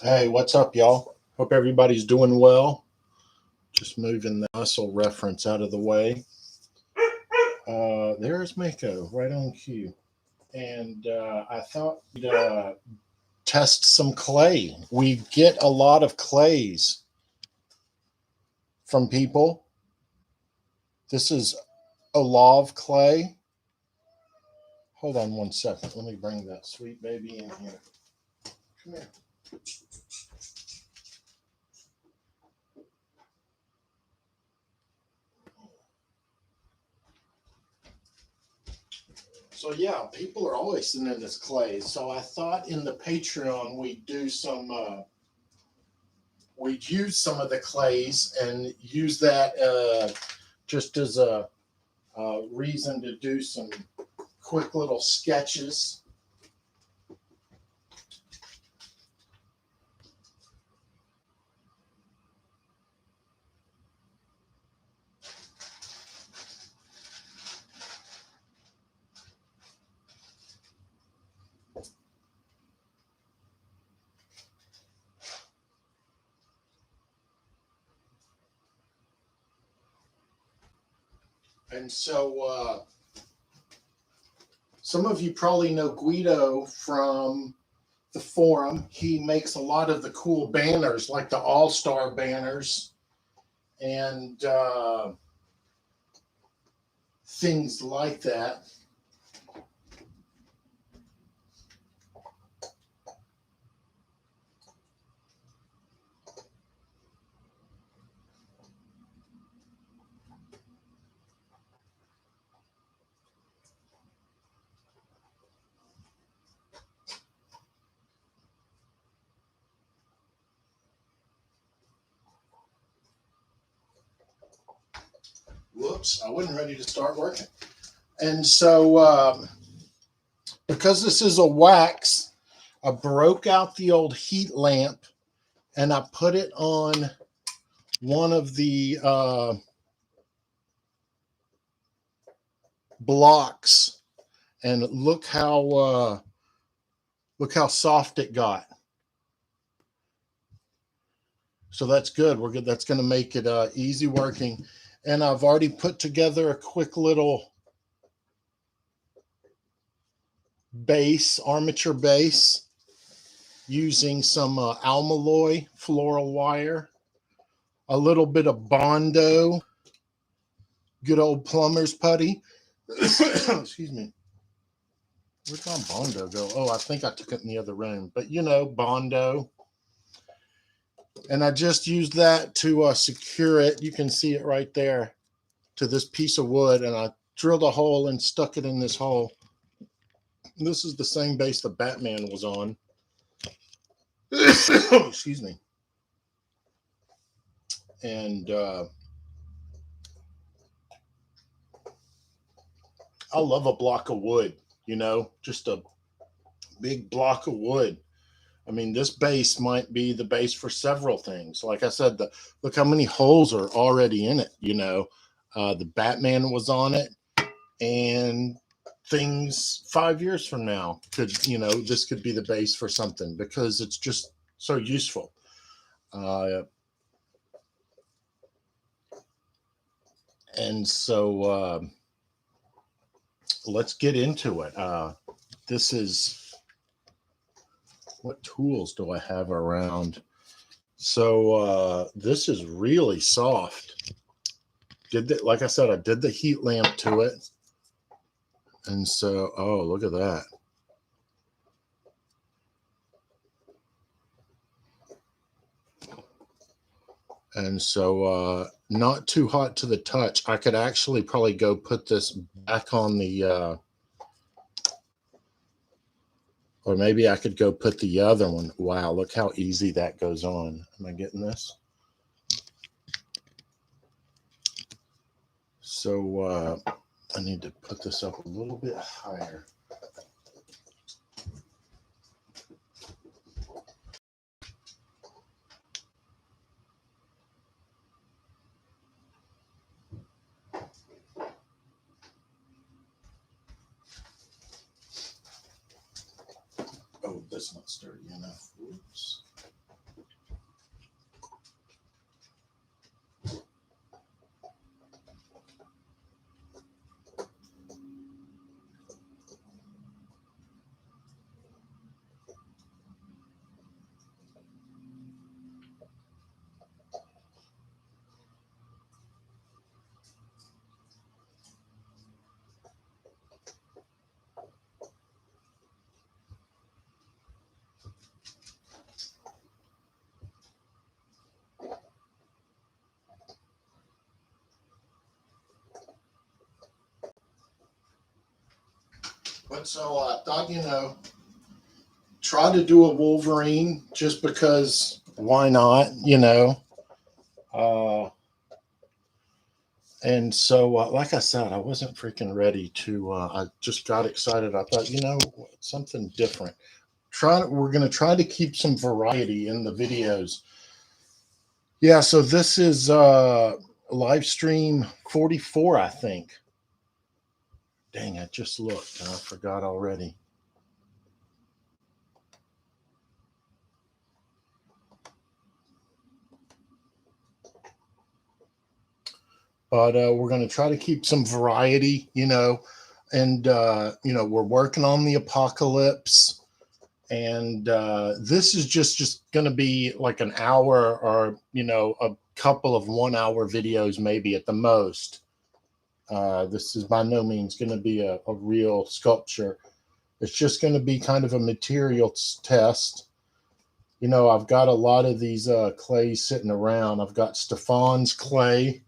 Hey, what's up, y'all? Hope everybody's doing well. Just moving the muscle reference out of the way. There's Mako, right on cue. And I thought we'd test some clay. We get a lot of clays from people. This is Olave Clay. Hold on one second. Let me bring that sweet baby in here. Come here. So yeah, people are always sending us clay. So I thought in the Patreon we'd do some, we'd use some of the clays and use that just as a reason to do some quick little sketches. And so some of you probably know Guido from the forum. He makes a lot of the cool banners, like the All-Star banners and things like that. Whoops, I wasn't ready to start working. And so because this is a wax, I broke out the old heat lamp and I put it on one of the blocks, and look how soft it got. So that's good. We're good. That's going to make it easy working. And I've already put together a quick little base, armature base, using some almalloy floral wire, a little bit of Bondo, good old plumber's putty. Excuse me. Where'd my Bondo go? Oh, I think I took it in the other room. But you know, Bondo. And I just used that to secure it. You can see it right there to this piece of wood. And I drilled a hole and stuck it in this hole. This is the same base the Batman was on. Excuse me. And I love a block of wood, you know, just a big block of wood. I mean, this base might be the base for several things. Like I said, look how many holes are already in it, you know. The Batman was on it, and things 5 years from now could, you know, this could be the base for something because it's just so useful. And so let's get into it. This is, what tools do I have around? So this is really soft. Like I said, I did the heat lamp to it. And so, oh, look at that. And so not too hot to the touch. I could actually probably go put this back on the or maybe I could go put the other one. Wow, look how easy that goes on. Am I getting this? So I need to put this up a little bit higher. just not sturdy enough. Oops. But so I thought, try to do a Wolverine just because why not, and so like I said, I wasn't freaking ready to, I just got excited. I thought, something different. We're going to try to keep some variety in the videos. Yeah, so this is live stream 44, I think. Dang, I just looked and I forgot already. But we're going to try to keep some variety, and, we're working on the apocalypse. And this is just going to be like an hour or, a couple of 1 hour videos, maybe at the most. This is by no means going to be a real sculpture. It's just going to be kind of a materials test. I've got a lot of these clays sitting around. I've got Stefan's clay.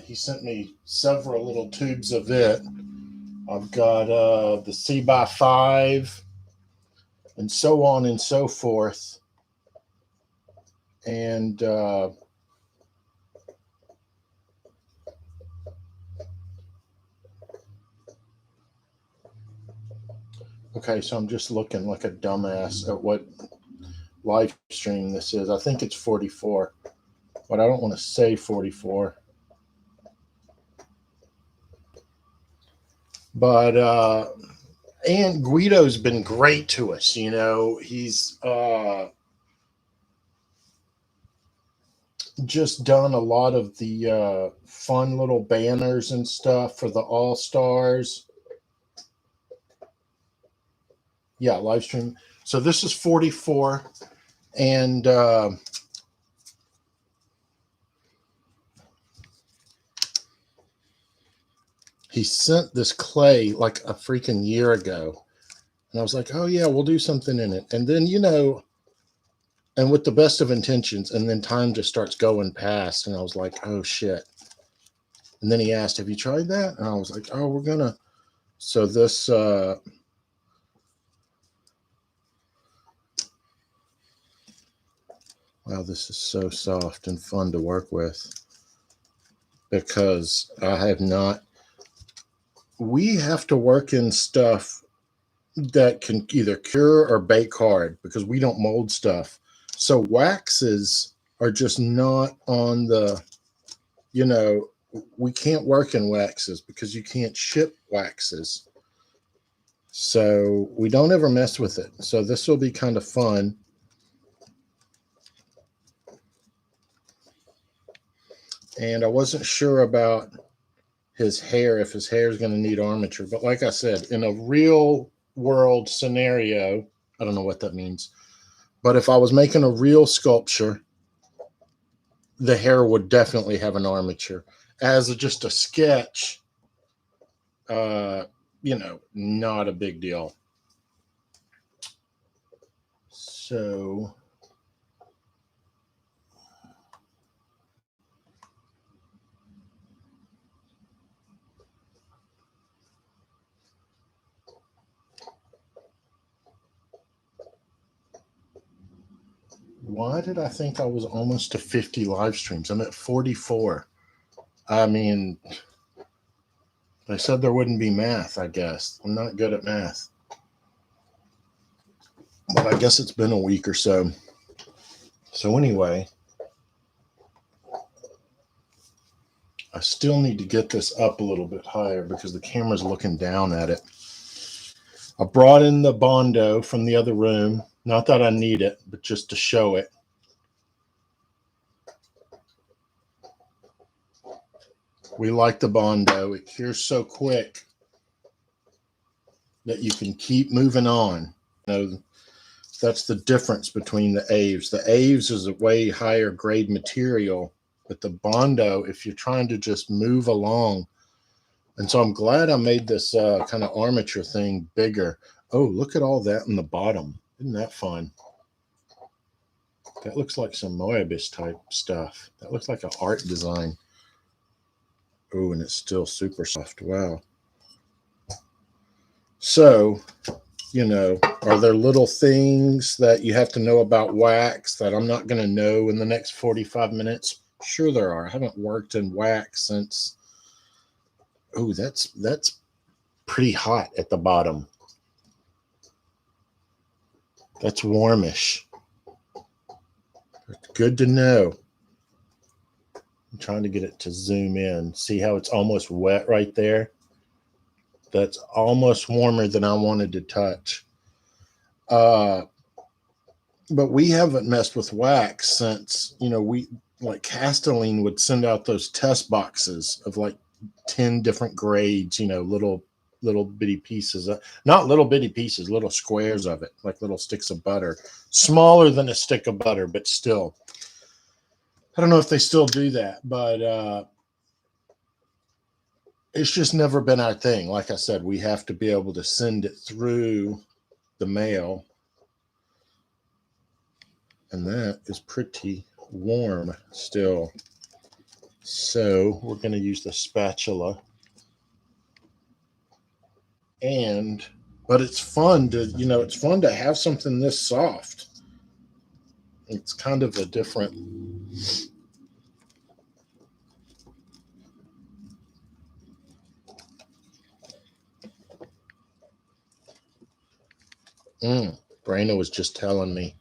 He sent me several little tubes of it. I've got the C/5 and so on and so forth. And okay, so I'm just looking like a dumbass at what live stream this is. I think it's 44, but I don't want to say 44. But and Guido's been great to us. He's just done a lot of the fun little banners and stuff for the All-Stars. Yeah, live stream. So this is 44, and he sent this clay like a freaking year ago. And I was like, oh, yeah, we'll do something in it. And then, and with the best of intentions, and then time just starts going past. And I was like, oh, shit. And then he asked, have you tried that? And I was like, oh, we're going to. So this, wow, this is so soft and fun to work with. Because I have not. We have to work in stuff that can either cure or bake hard because we don't mold stuff. So waxes are just not on the, we can't work in waxes because you can't ship waxes. So we don't ever mess with it. So this will be kind of fun. And I wasn't sure about his hair, if his hair is going to need armature. But like I said, in a real world scenario, I don't know what that means, but if I was making a real sculpture, the hair would definitely have an armature. As just a sketch, not a big deal. So why did I think I was almost to 50 live streams? I'm at 44. I mean, they said there wouldn't be math, I guess. I'm not good at math. But I guess it's been a week or so. So anyway, I still need to get this up a little bit higher because the camera's looking down at it. I brought in the Bondo from the other room. Not that I need it, but just to show it. We like the Bondo. It cures so quick that you can keep moving on. You know, that's the difference between the Aves. The Aves is a way higher grade material, but the Bondo, if you're trying to just move along. And so I'm glad I made this kind of armature thing bigger. Oh, look at all that in the bottom. Isn't that fun? That looks like some Moebius type stuff. That looks like an art design. Oh, and it's still super soft. Wow. So, you know, are there little things that you have to know about wax that I'm not going to know in the next 45 minutes? Sure there are. I haven't worked in wax since. Oh, that's pretty hot at the bottom. That's warmish. Good to know. I'm trying to get it to zoom in. See how it's almost wet right there? That's almost warmer than I wanted to touch. But we haven't messed with wax since, you know, we like Castelline would send out those test boxes of like 10 different grades, you know, little bitty pieces, not little bitty pieces, little squares of it, like little sticks of butter, smaller than a stick of butter, but still. I don't know if they still do that, but it's just never been our thing. Like I said, we have to be able to send it through the mail. And that is pretty warm still. So we're going to use the spatula. But it's fun to, you know, it's fun to have something this soft. It's kind of a different. Brano was just telling me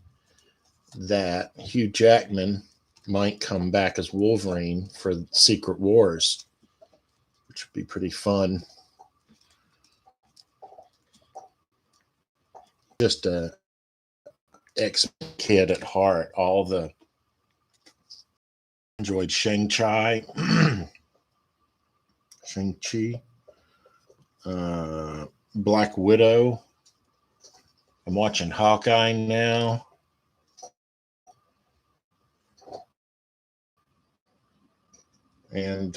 that Hugh Jackman might come back as Wolverine for Secret Wars, which would be pretty fun. Just a ex-kid at heart. All the enjoyed Shang-Chi, Shang-Chi, Black Widow. I'm watching Hawkeye now. And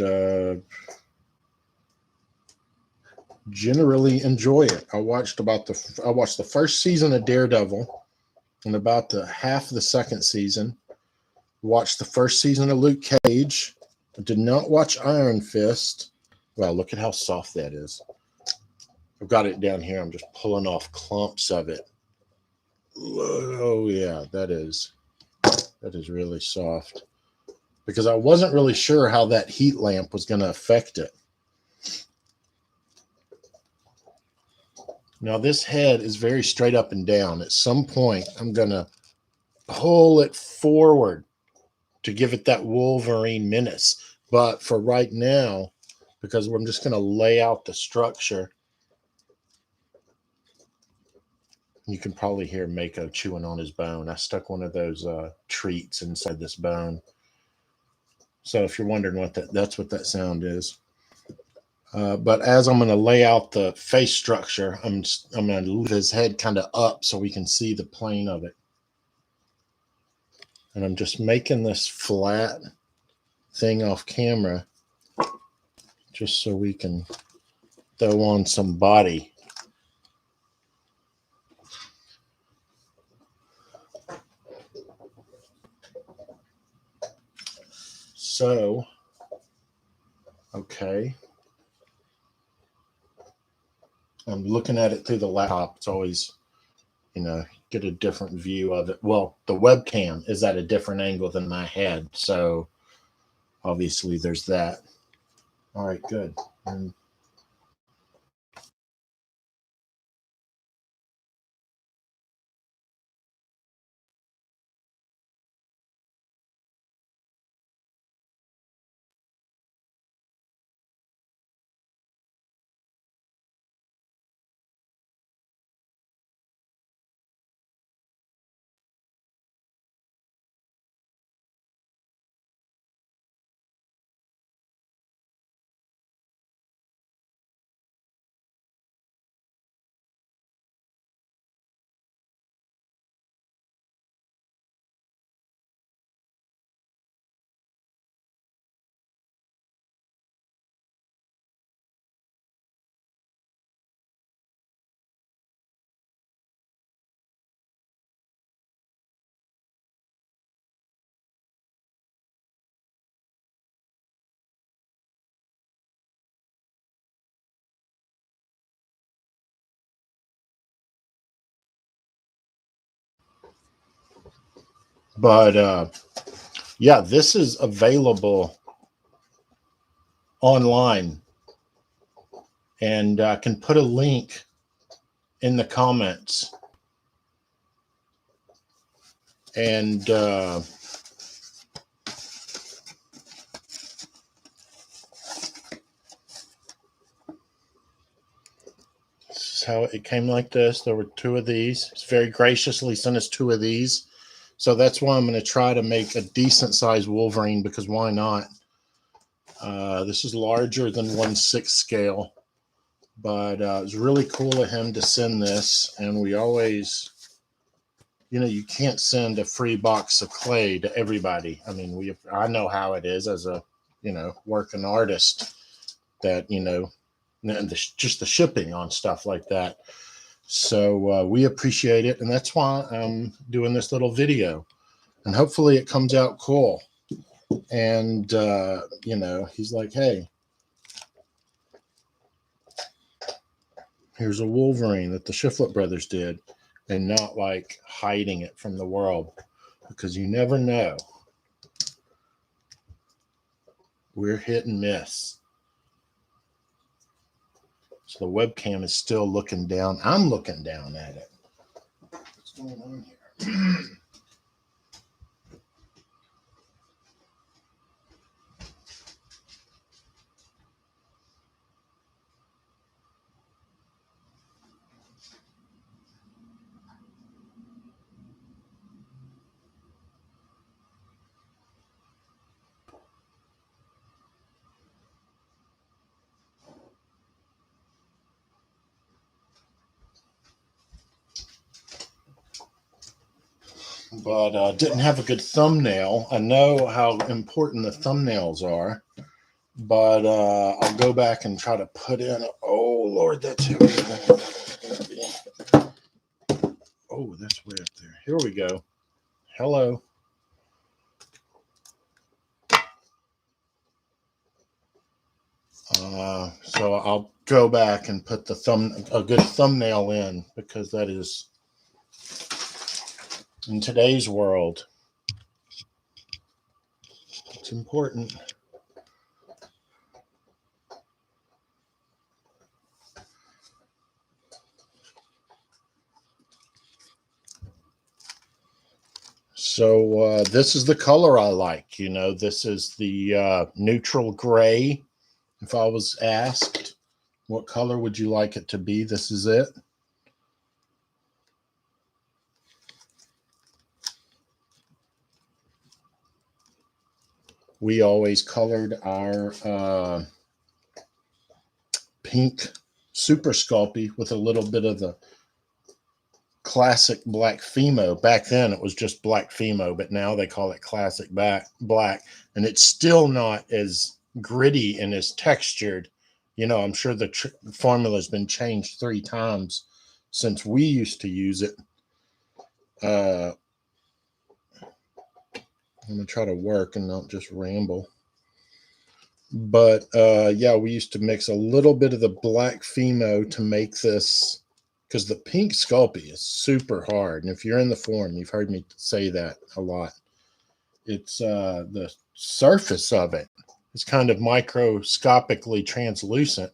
generally enjoy it. I watched the first season of Daredevil and about the half of the second season. Watched the first season of Luke Cage. I did not watch Iron Fist. Wow, look at how soft that is. I've got it down here. I'm just pulling off clumps of it. Oh yeah, that is really soft. Because I wasn't really sure how that heat lamp was going to affect it. Now this head is very straight up and down. At some point, I'm going to pull it forward to give it that Wolverine menace. But for right now, because I'm just going to lay out the structure, you can probably hear Mako chewing on his bone. I stuck one of those treats inside this bone. So if you're wondering what that's what that sound is. But as I'm going to lay out the face structure, I'm going to lift his head kind of up so we can see the plane of it. And I'm just making this flat thing off camera just so we can throw on some body. So, okay. I'm looking at it through the laptop. It's always, you know, get a different view of it. Well, the webcam is at a different angle than my head. So obviously there's that. All right, good. And But yeah, this is available online, and I can put a link in the comments. And this is how it came, like this. There were two of these. It's very graciously sent us two of these. So that's why I'm going to try to make a decent sized Wolverine, because why not? This is larger than 1/6 scale, but it was really cool of him to send this. And we always, you know, you can't send a free box of clay to everybody. I mean, I know how it is as a, you know, working artist, that, you know, and just the shipping on stuff like that. So we appreciate it, and that's why I'm doing this little video, and hopefully it comes out cool. And you know, he's like, hey, here's a Wolverine that the Shiflett brothers did, and not like hiding it from the world, because you never know. We're hit and miss. So the webcam is still looking down. I'm looking down at it. What's going on here? But didn't have a good thumbnail. I know how important the thumbnails are, but I'll go back and try to put in. Oh Lord, that's heavy. Oh, that's way up there. Here we go. Hello. So I'll go back and put a good thumbnail in, because that is, in today's world, it's important. So this is the color I like. You know, this is the neutral gray. If I was asked, what color would you like it to be, this is it. We always colored our pink Super Sculpey with a little bit of the classic black Fimo. Back then it was just black Fimo, but now they call it classic black, and it's still not as gritty and as textured. You know, I'm sure the formula has been changed 3 times since we used to use it. I'm gonna try to work and not just ramble. But yeah, we used to mix a little bit of the black Fimo to make this, because the pink Sculpey is super hard. And if you're in the forum, you've heard me say that a lot. It's the surface of it is kind of microscopically translucent.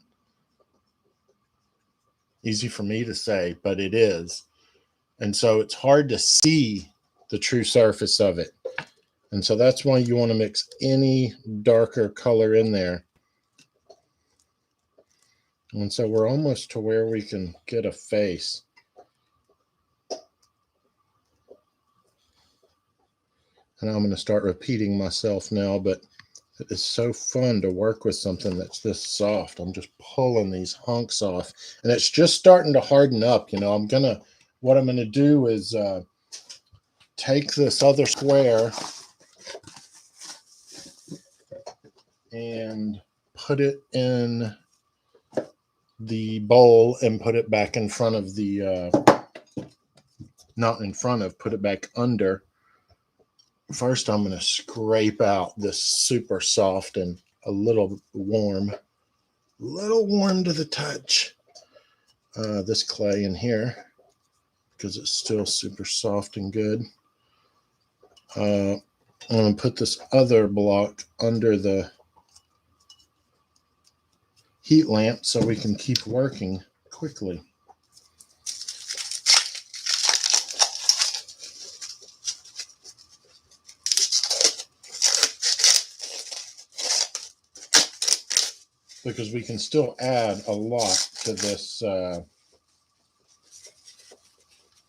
Easy for me to say, but it is. And so it's hard to see the true surface of it. And so that's why you want to mix any darker color in there. And so we're almost to where we can get a face. And I'm going to start repeating myself now, but it is so fun to work with something that's this soft. I'm just pulling these hunks off, and it's just starting to harden up. You know, what I'm going to do is take this other square and put it in the bowl and put it back in front of the, not in front of, put it back under. First, I'm going to scrape out this super soft and a little warm to the touch, this clay in here, because it's still super soft and good. I'm going to put this other block under the heat lamp so we can keep working quickly. Because we can still add a lot to this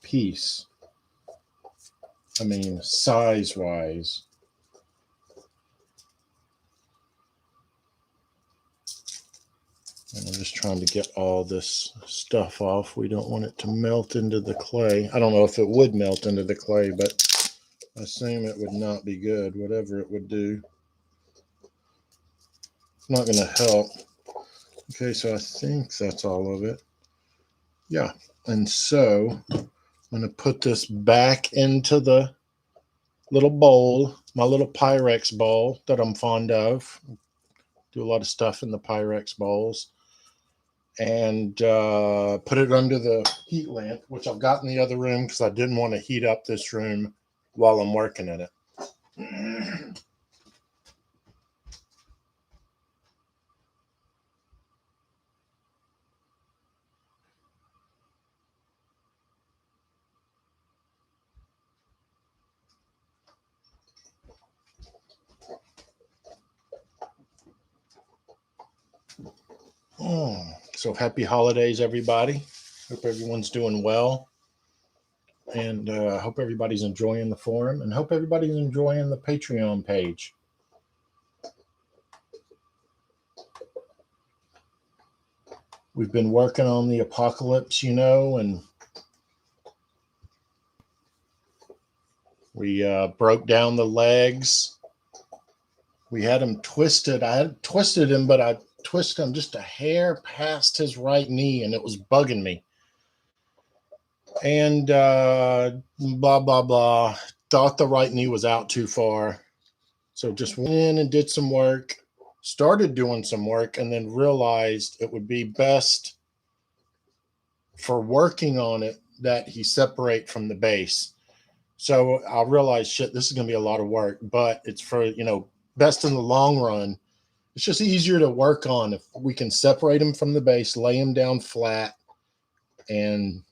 piece. I mean, size-wise. And I'm just trying to get all this stuff off. We don't want it to melt into the clay. I don't know if it would melt into the clay, but I assume it would not be good, whatever it would do. It's not going to help. Okay, so I think that's all of it. Yeah, and so I'm going to put this back into the little bowl, my little Pyrex bowl that I'm fond of. Do a lot of stuff in the Pyrex bowls. And put it under the heat lamp, which I've got in the other room because I didn't want to heat up this room while I'm working in it. So happy holidays, everybody. Hope everyone's doing well. And hope everybody's enjoying the forum and hope everybody's enjoying the Patreon page. We've been working on the apocalypse, and we broke down the legs. We had him twisted. I had twisted him, but I twisted him just a hair past his right knee, and it was bugging me. And blah, blah, blah. Thought the right knee was out too far. So just went in and did some work, started doing some work, and then realized it would be best for working on it that he separate from the base. So I realized, shit, this is going to be a lot of work, but it's for, best in the long run. It's just easier to work on if we can separate him from the base, lay him down flat, and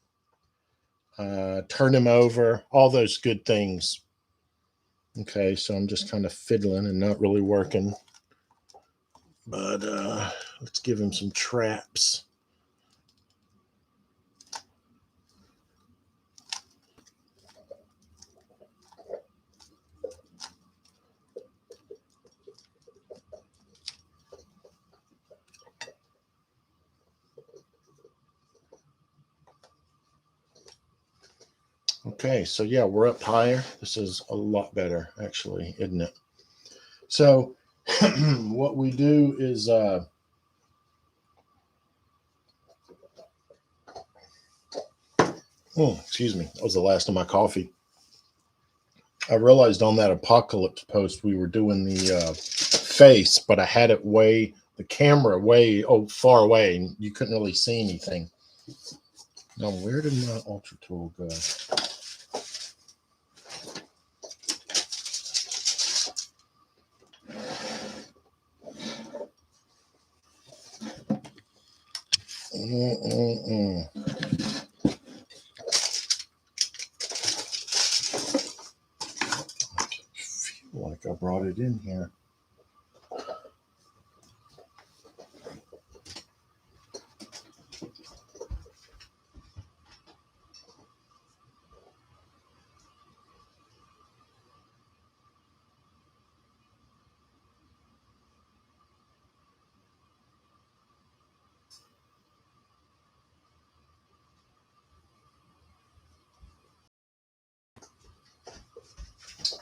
turn him over, all those good things. Okay, so I'm just kind of fiddling and not really working. But let's give him some traps. Okay, so yeah, we're up higher. This is a lot better, actually, isn't it? So what we do is excuse me, that was the last of my coffee. I realized on that apocalypse post we were doing the face, but I had it the camera way far away, and you couldn't really see anything. Now, where did my ultra tool go? I feel like I brought it in here.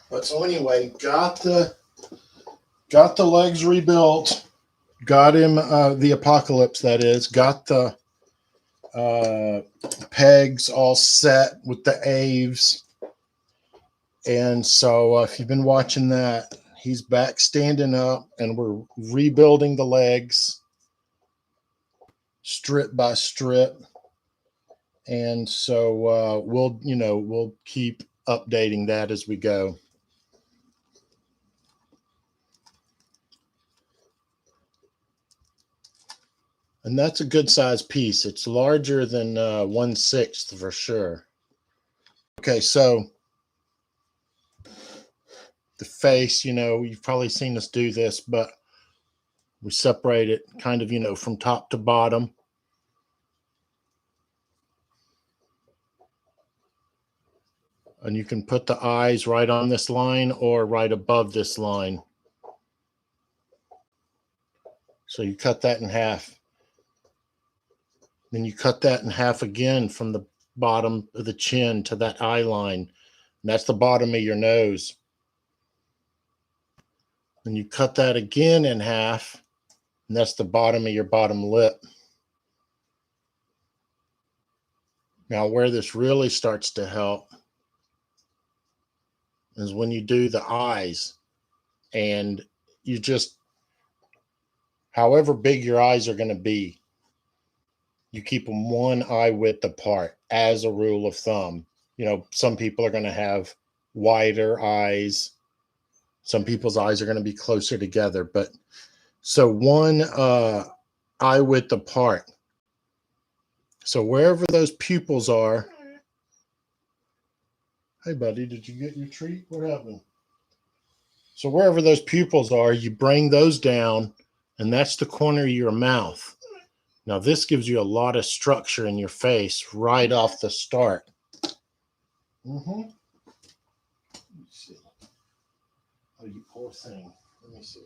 But so anyway, got the legs rebuilt, got him the apocalypse, that is, got the pegs all set with the aves. And so if you've been watching that, he's back standing up, and we're rebuilding the legs strip by strip. And so we'll keep updating that as we go. And that's a good size piece. It's larger than 1/6 for sure. Okay, so the face, you've probably seen us do this, but we separate it kind of, from top to bottom. And you can put the eyes right on this line or right above this line. So you cut that in half. Then you cut that in half again from the bottom of the chin to that eye line. And that's the bottom of your nose. And you cut that again in half, and that's the bottom of your bottom lip. Now, where this really starts to help is when you do the eyes, and you just, however big your eyes are going to be, you keep them one eye width apart as a rule of thumb. Some people are going to have wider eyes. Some people's eyes are going to be closer together, but so one eye width apart. So wherever those pupils are. Hey, buddy, did you get your treat? What happened? So wherever those pupils are, you bring those down, and that's the corner of your mouth. Now, this gives you a lot of structure in your face right off the start. Let me see. Oh, you poor thing. Let me see.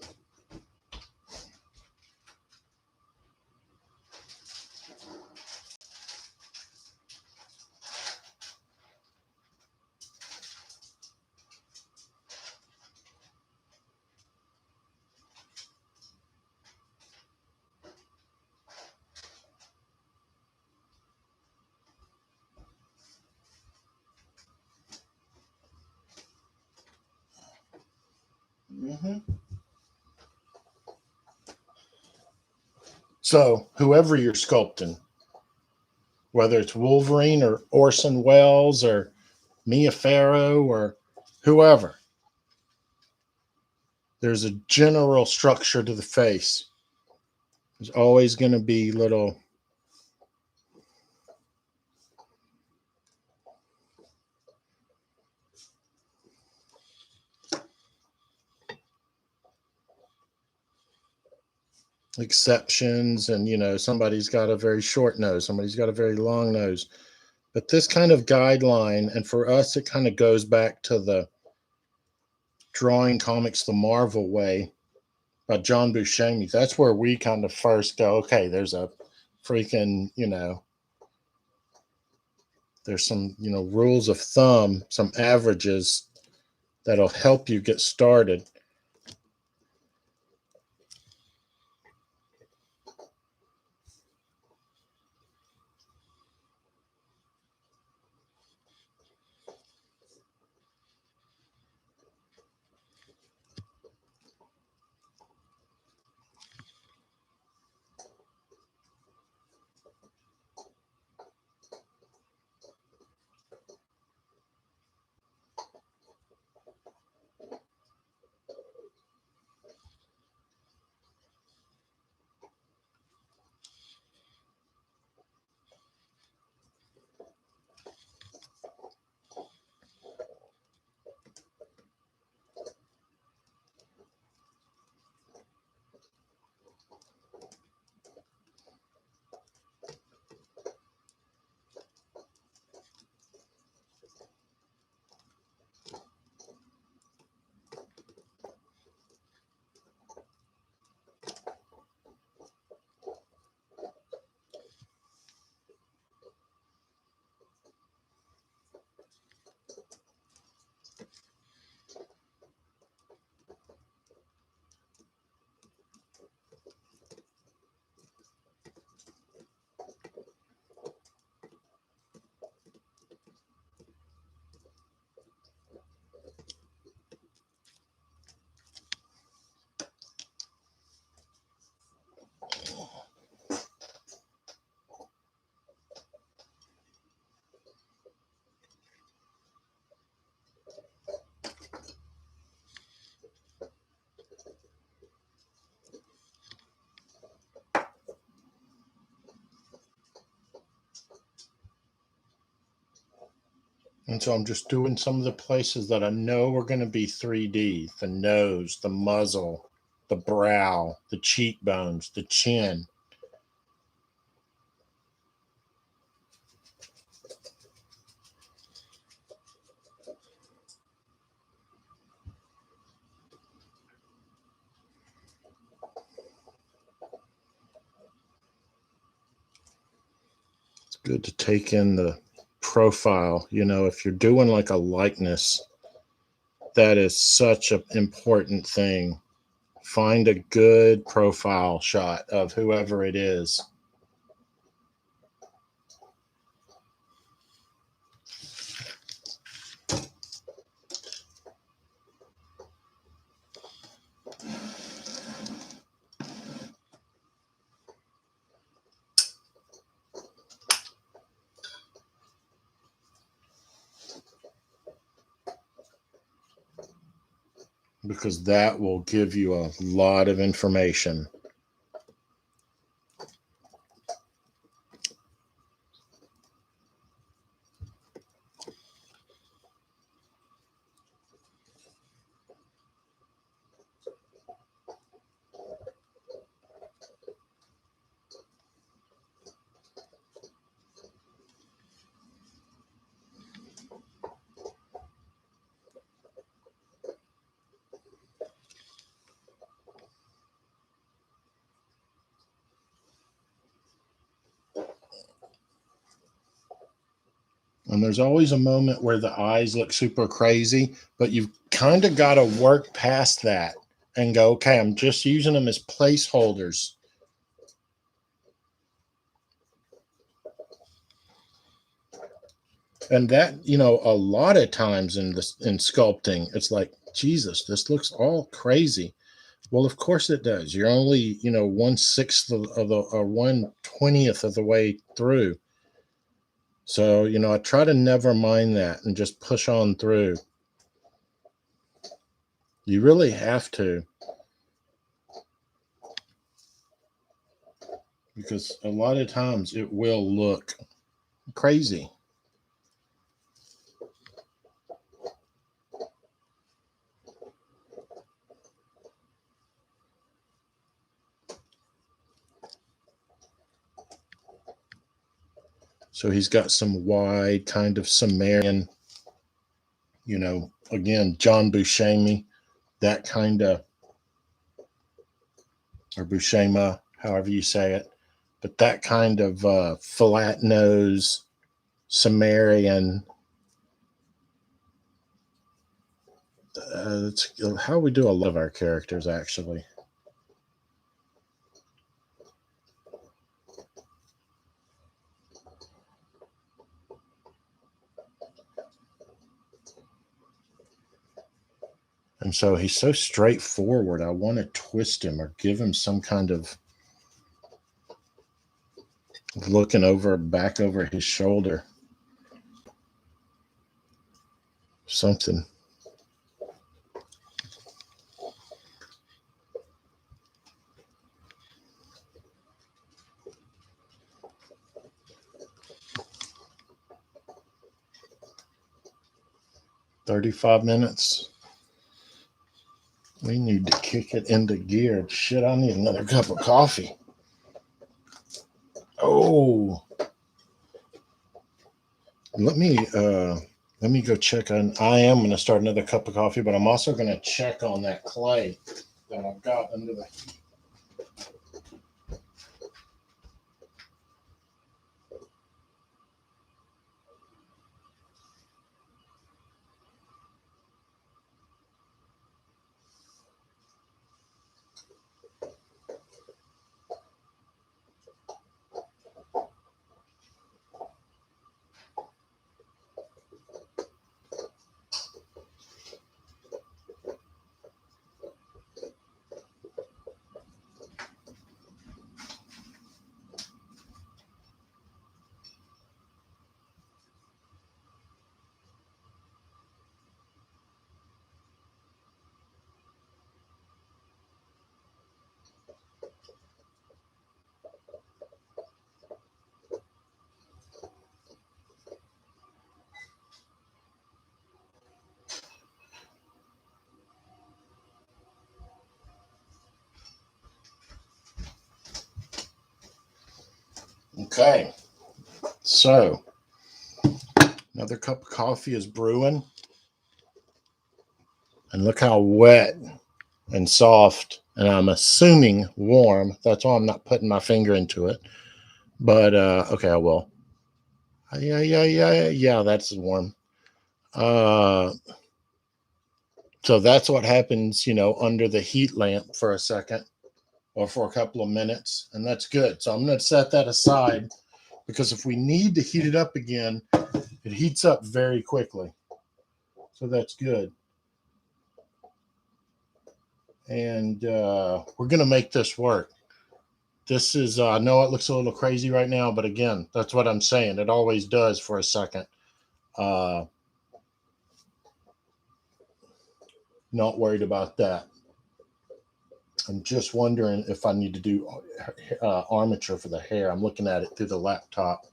So whoever you're sculpting, whether it's Wolverine or Orson Welles or Mia Farrow or whoever, there's a general structure to the face. There's always going to be little exceptions, and somebody's got a very short nose, somebody's got a very long nose. But this kind of guideline, and for us it kind of goes back to the drawing comics the Marvel way by John Buscemi. That's where we kind of first go, okay, there's a freaking, there's some, rules of thumb, some averages that'll help you get started. And so I'm just doing some of the places that I know are going to be 3D: the nose, the muzzle, the brow, the cheekbones, the chin. It's good to take in the profile. You know, if you're doing like a likeness, that is such an important thing. Find a good profile shot of whoever it is. Because that will give you a lot of information. And there's always a moment where the eyes look super crazy, but you've kind of got to work past that and go, okay, I'm just using them as placeholders. And that, you know, a lot of times in sculpting, it's like, Jesus, this looks all crazy. Well, of course it does. You're only, you know, 1/6 of the or 1/20th of the way through. So, you know, I try to never mind that and just push on through. You really have to, because a lot of times it will look crazy. So he's got some wide kind of Sumerian, you know, again, John Buscemi, that kind of, or Buscema, however you say it, but that kind of flat nose Sumerian. That's how we do a lot of our characters, actually. And so he's so straightforward. I want to twist him or give him some kind of looking over back over his shoulder. Something. $35. We need to kick it into gear. Shit, I need another cup of coffee. Oh, let me go check on. I am going to start another cup of coffee, but I'm also going to check on that clay that I've got under the. Okay, so another cup of coffee is brewing. And look how wet and soft, and I'm assuming warm. That's why I'm not putting my finger into it. But, okay, I will. Yeah, that's warm. So that's what happens, under the heat lamp for a second or for a couple of minutes. And that's good. So I'm going to set that aside because if we need to heat it up again, it heats up very quickly. So that's good. And we're going to make this work. This is, I know it looks a little crazy right now, but again, that's what I'm saying. It always does for a second. Not worried about that. I'm just wondering if I need to do armature for the hair. I'm looking at it through the laptop.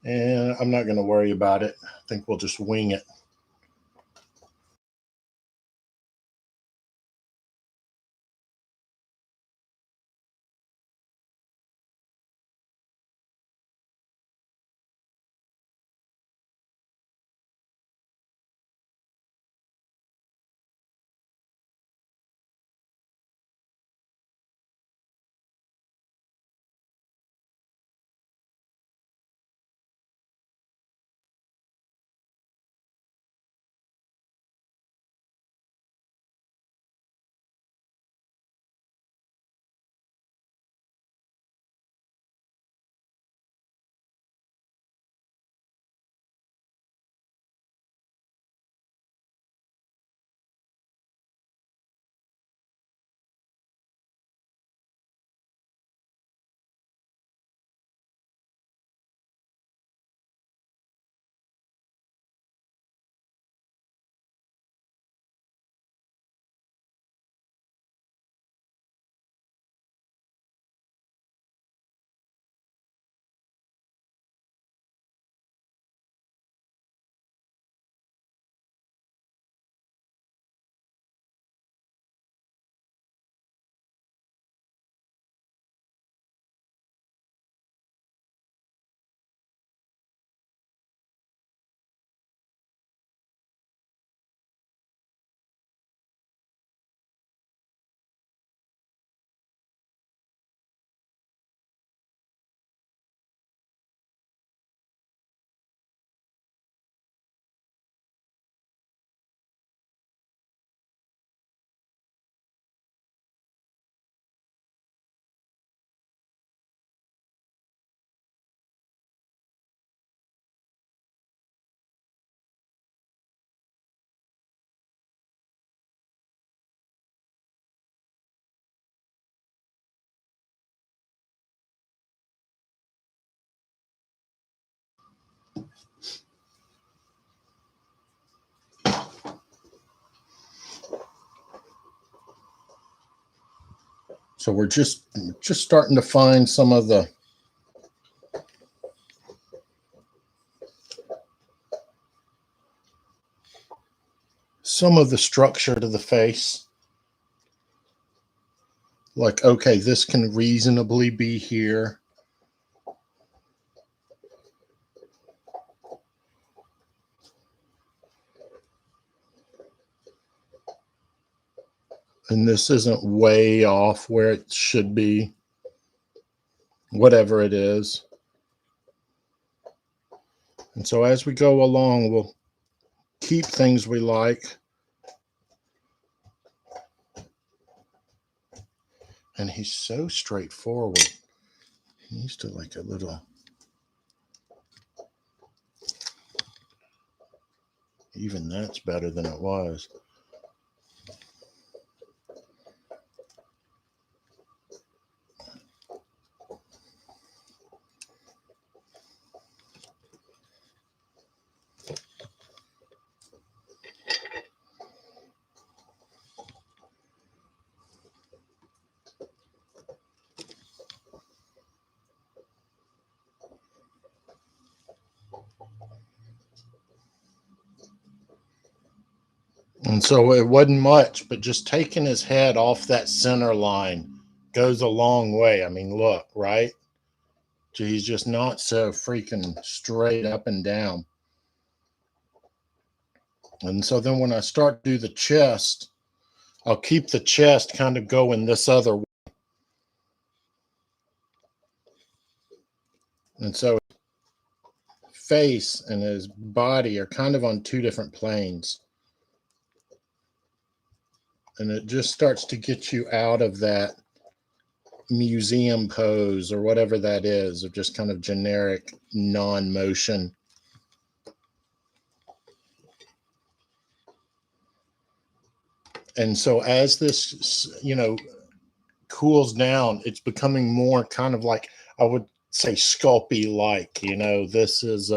And I'm not going to worry about it. I think we'll just wing it. So we're just starting to find some of the structure to the face. Like, okay, this can reasonably be here. And this isn't way off where it should be. Whatever it is. And so as we go along, we'll keep things we like. And he's so straightforward. He used to like a little. Even that's better than it was. And so it wasn't much, but just taking his head off that center line goes a long way. I mean, look, right? he's just not so freaking straight up and down. And so then when I start to do the chest, I'll keep the chest kind of going this other way. And so his face and his body are kind of on two different planes. And it just starts to get you out of that museum pose or whatever that is, of just kind of generic non-motion. And so as this, cools down, it's becoming more kind of like, I would say, Sculpey like. This is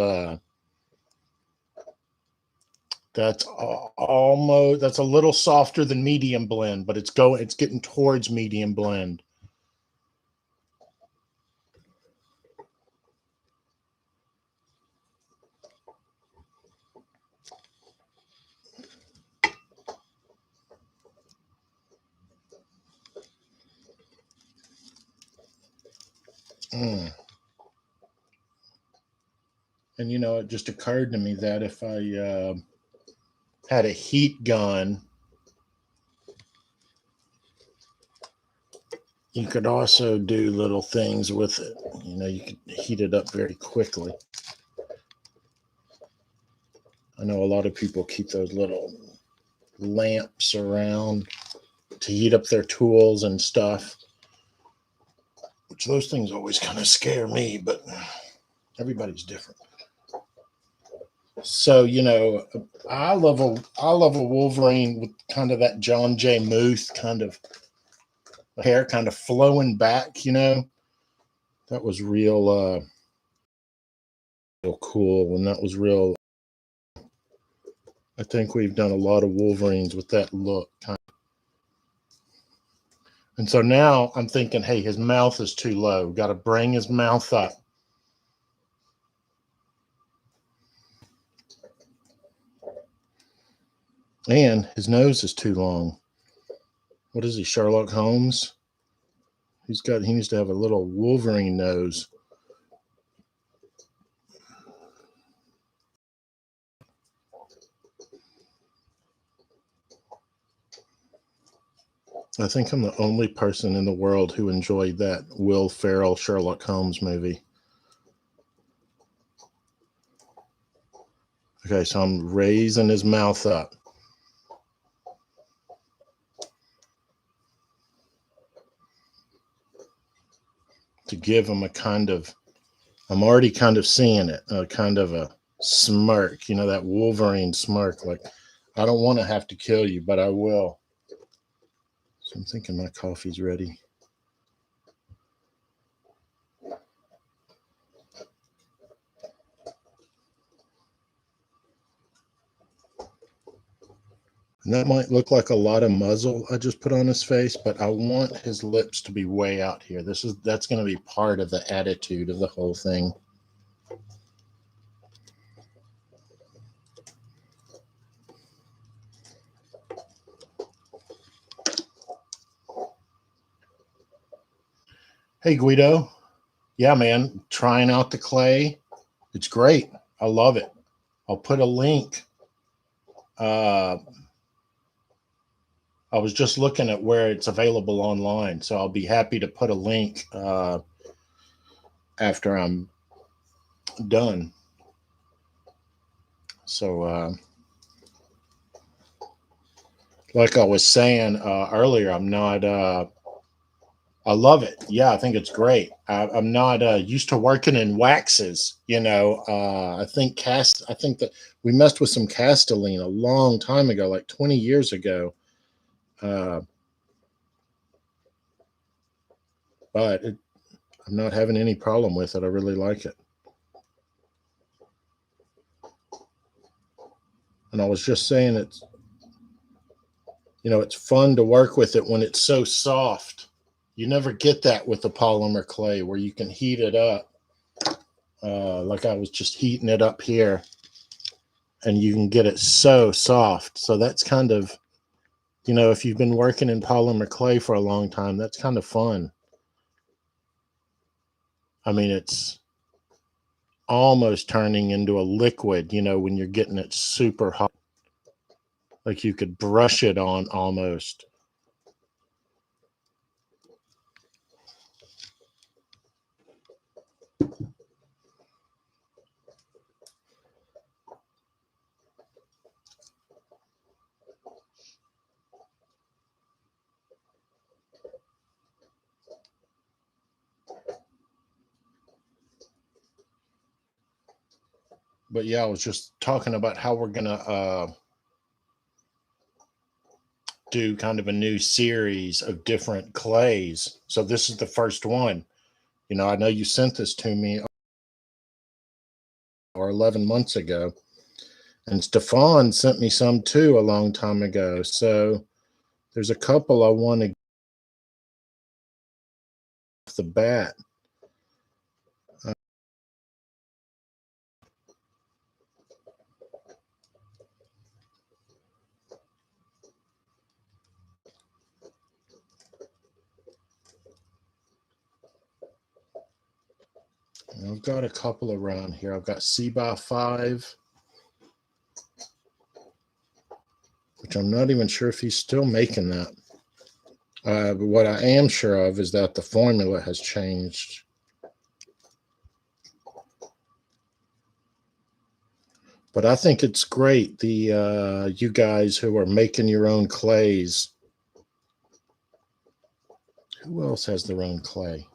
that's almost, that's a little softer than medium blend, but it's getting towards medium blend. And it just occurred to me that if I had a heat gun, you could also do little things with it. You could heat it up very quickly. I know a lot of people keep those little lamps around to heat up their tools and stuff, which those things always kind of scare me, but everybody's different. So, I love a Wolverine with kind of that John J. Muth kind of hair kind of flowing back, that was real cool. And that was real. I think we've done a lot of Wolverines with that look. And so now I'm thinking, hey, his mouth is too low. Got to bring his mouth up. And his nose is too long. What is he, Sherlock Holmes? He needs to have a little Wolverine nose. I think I'm the only person in the world who enjoyed that Will Ferrell Sherlock Holmes movie. Okay, so I'm raising his mouth up. To give him a kind of, I'm already kind of seeing it, a kind of a smirk, that Wolverine smirk, like, I don't want to have to kill you, but I will. So I'm thinking my coffee's ready. And that might look like a lot of muzzle I just put on his face, but I want his lips to be way out here. That's going to be part of the attitude of the whole thing. Hey, Guido. Yeah, man, trying out the clay. It's great. I love it. I'll put a link. I was just looking at where it's available online, so I'll be happy to put a link after I'm done. So, like I was saying earlier, I'm not. I love it. Yeah, I think it's great. I'm not used to working in waxes. I think that we messed with some Castelline a long time ago, like 20 years ago. But I'm not having any problem with it. I really like it. And I was just saying it's fun to work with it when it's so soft. You never get that with the polymer clay where you can heat it up. Like I was just heating it up here and you can get it so soft. So that's kind of, if you've been working in polymer clay for a long time, that's kind of fun. I mean, it's almost turning into a liquid, you know, when you're getting it super hot. Like you could brush it on almost. But yeah, I was just talking about how we're going to do kind of a new series of different clays. So this is the first one. You know, I know you sent this to me or 11 months ago, and Stefan sent me some too a long time ago. So there's a couple I want to get off the bat. I've got a couple around here. I've got C/5, which I'm not even sure if he's still making that. But what I am sure of is that the formula has changed. But I think it's great, the you guys who are making your own clays. Who else has their own clay?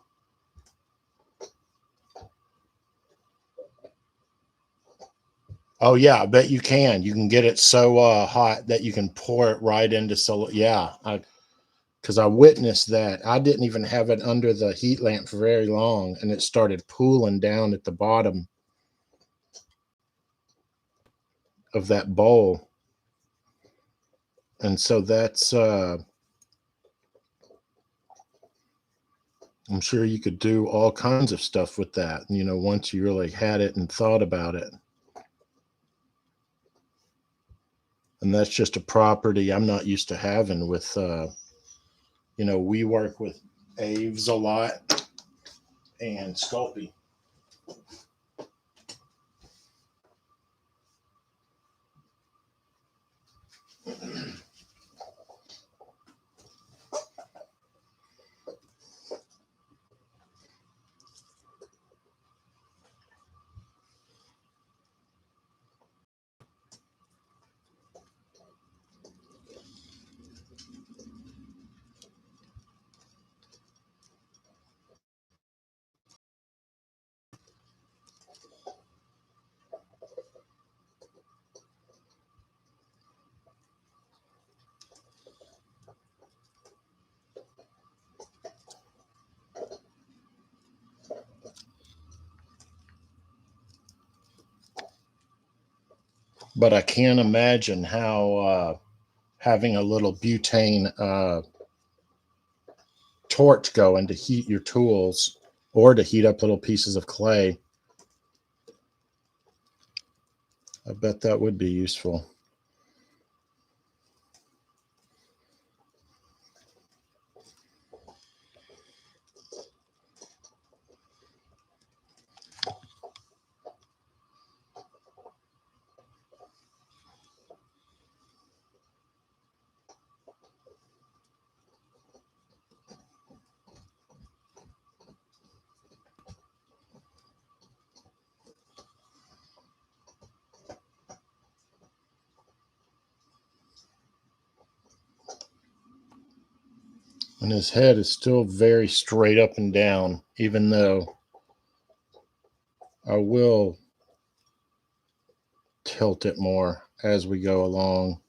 Oh yeah, I bet you can. You can get it so hot that you can pour it right into yeah, because I witnessed that. I didn't even have it under the heat lamp for very long, and it started pooling down at the bottom of that bowl. And so that's I'm sure you could do all kinds of stuff with that, you know, once you really had it and thought about it. And that's just a property I'm not used to having with you know, we work with Aves a lot and Sculpting. But I can't imagine how having a little butane torch going to heat your tools or to heat up little pieces of clay. I bet that would be useful. And his head is still very straight up and down, even though I will tilt it more as we go along.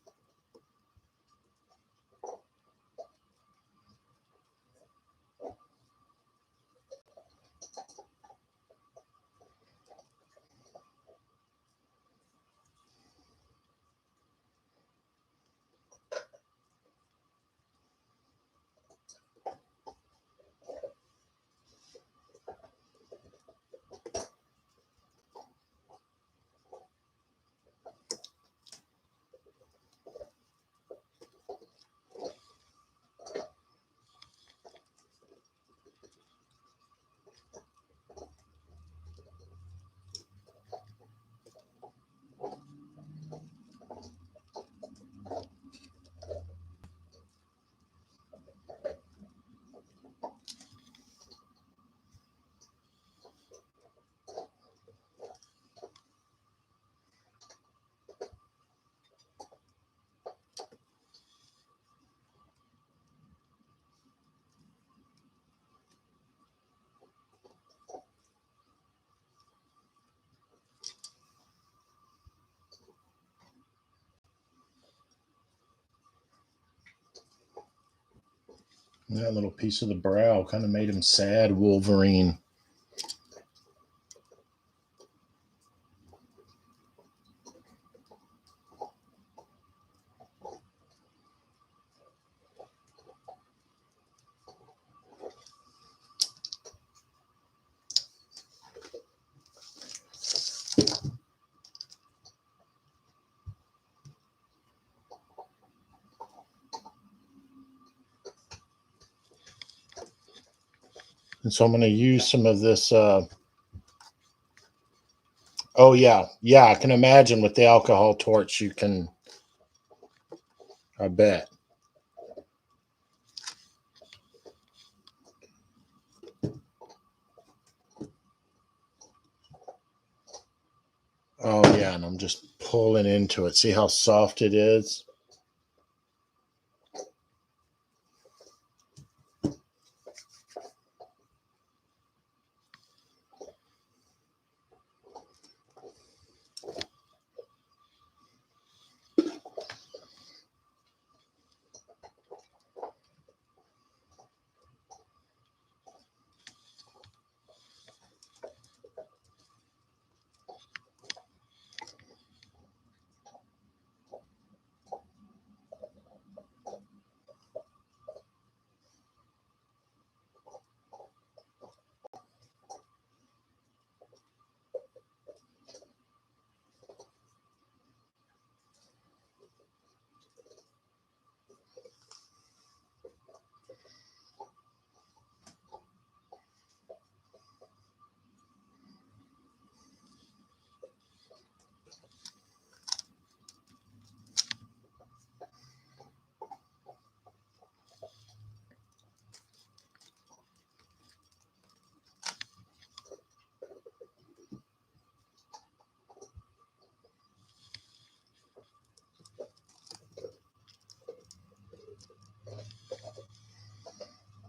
That little piece of the brow kind of made him sad, Wolverine. And so I'm going to use some of this. Oh, yeah. Yeah, I can imagine with the alcohol torch, you can, I bet. Oh, yeah, and I'm just pulling into it. See how soft it is?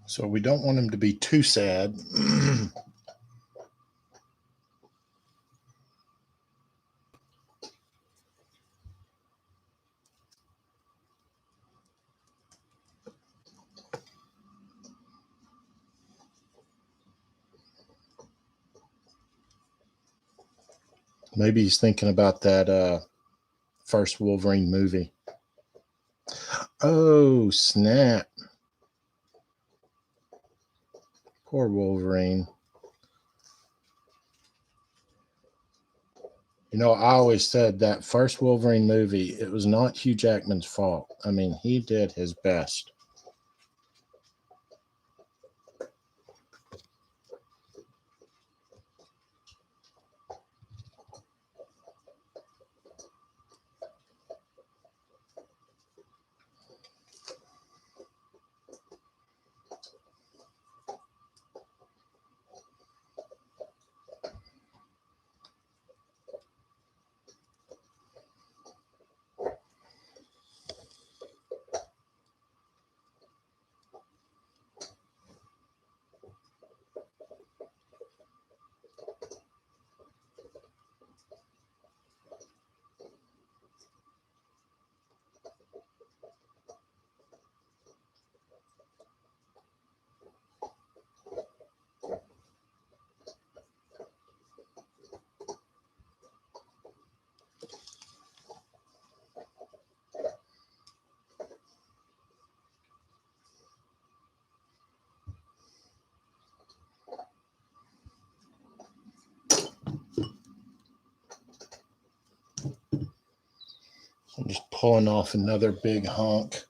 So we don't want him to be too sad. Maybe he's thinking about that first Wolverine movie. Oh, snap. Poor Wolverine. You know, I always said that first Wolverine movie, it was not Hugh Jackman's fault. I mean, he did his best. I'm just pulling off another big hunk.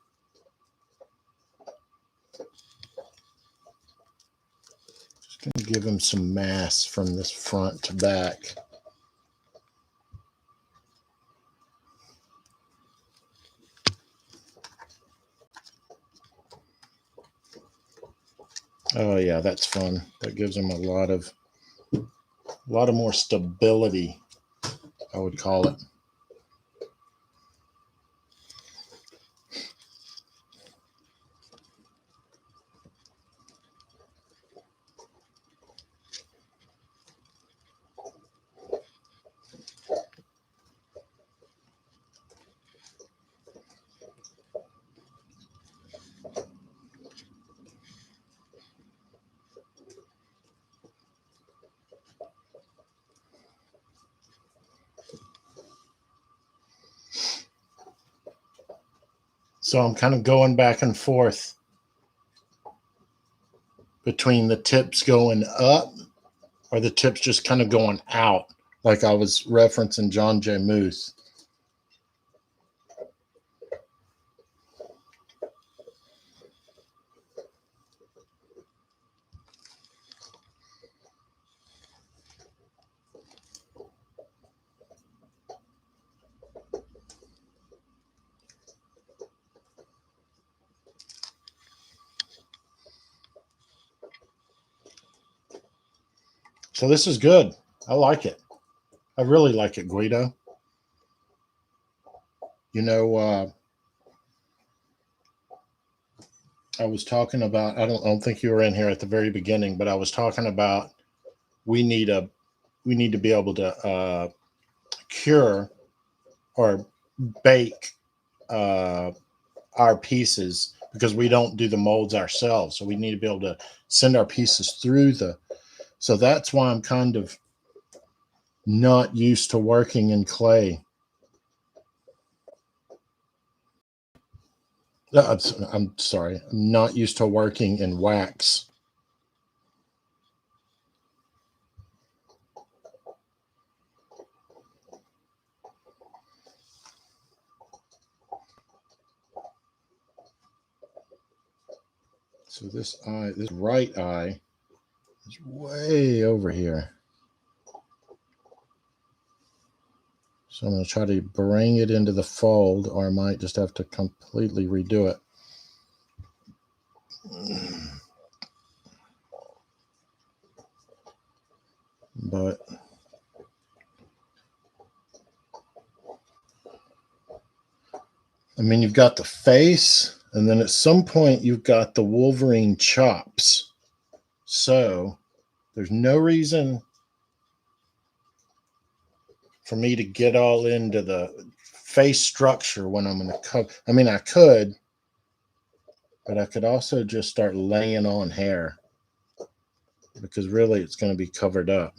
Just going to give him some mass from this front to back. Oh yeah, that's fun. That gives him a lot of more stability, I would call it. So I'm kind of going back and forth between the tips going up or the tips just kind of going out, like I was referencing John J. Muth. So this is good. I like it. I really like it, Guido. You know, I was talking about, I don't think you were in here at the very beginning, but I was talking about we need to be able to cure or bake our pieces because we don't do the molds ourselves. So we need to be able to send our pieces through so that's why I'm kind of not used to working in clay. I'm sorry. I'm not used to working in wax. So this right eye is way over here. So I'm going to try to bring it into the fold, or I might just have to completely redo it. But I mean, you've got the face, and then at some point you've got the Wolverine chops. So there's no reason for me to get all into the face structure when I'm going to cover. I mean, I could, but I could also just start laying on hair because really it's going to be covered up.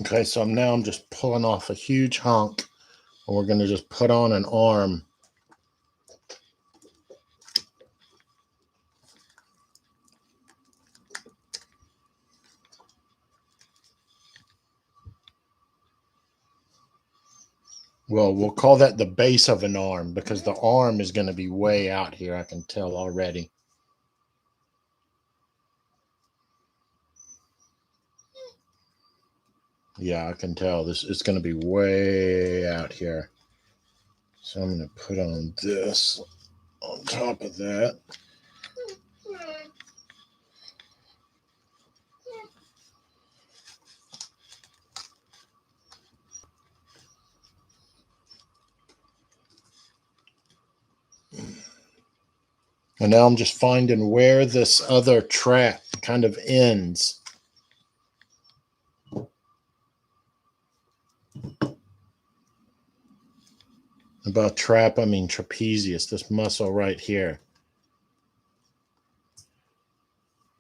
Okay, so I'm just pulling off a huge hunk, and we're going to just put on an arm. Well, we'll call that the base of an arm because the arm is going to be way out here. I can tell already. Yeah, I can tell this is going to be way out here. So I'm going to put on this on top of that. And now I'm just finding where this other trap kind of ends. About trap, I mean trapezius, this muscle right here.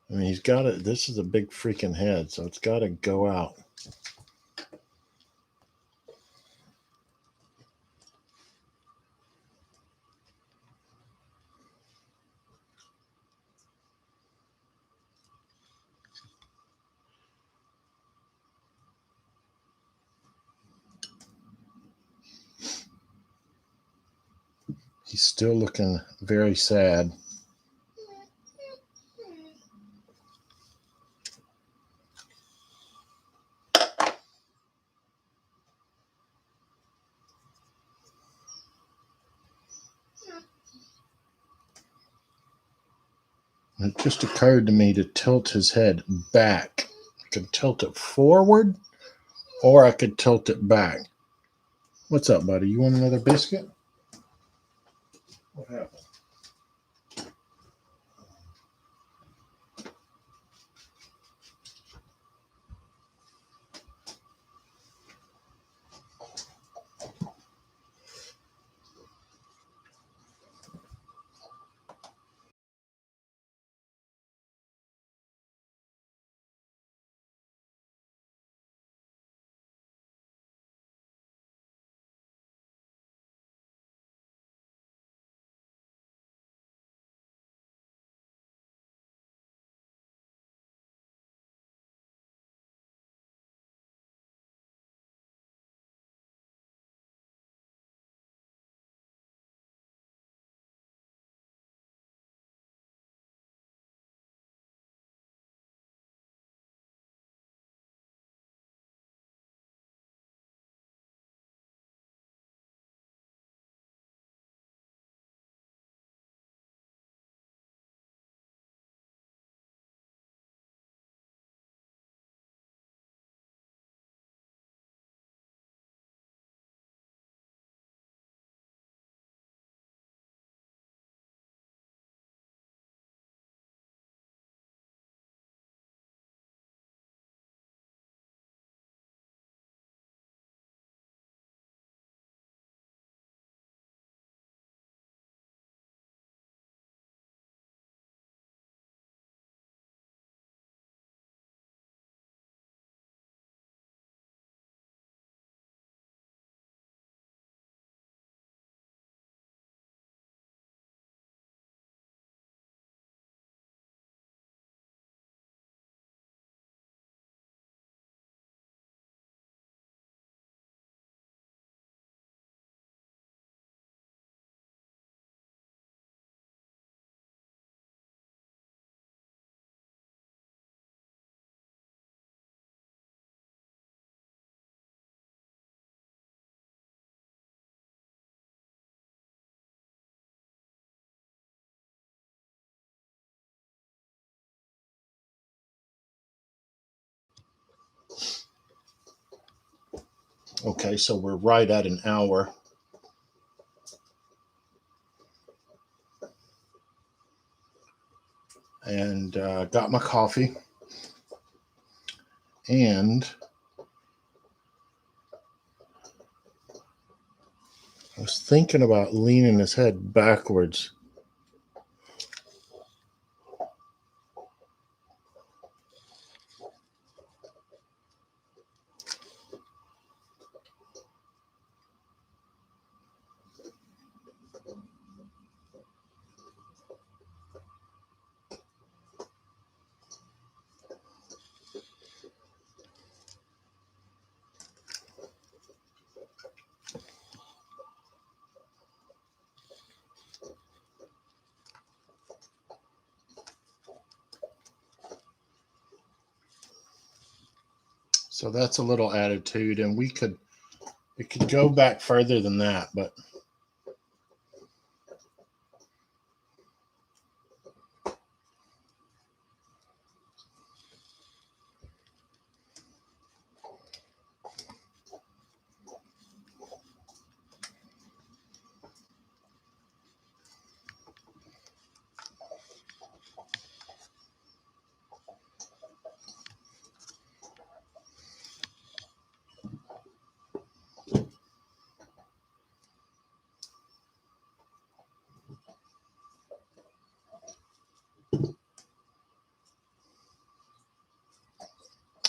I mean, he's got it. This is a big freaking head, so it's got to go out. He's still looking very sad. It just occurred to me to tilt his head back. I could tilt it forward, or I could tilt it back. What's up, buddy? You want another biscuit? What happened? Okay, so we're right at an hour. And got my coffee. And I was thinking about leaning his head backwards. So that's a little attitude, and it could go back further than that, but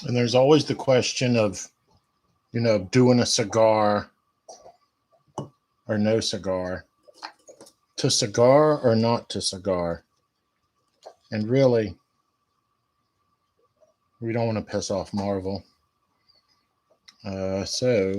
and there's always the question of, doing a cigar or no cigar, to cigar or not to cigar. And really, we don't want to piss off Marvel. So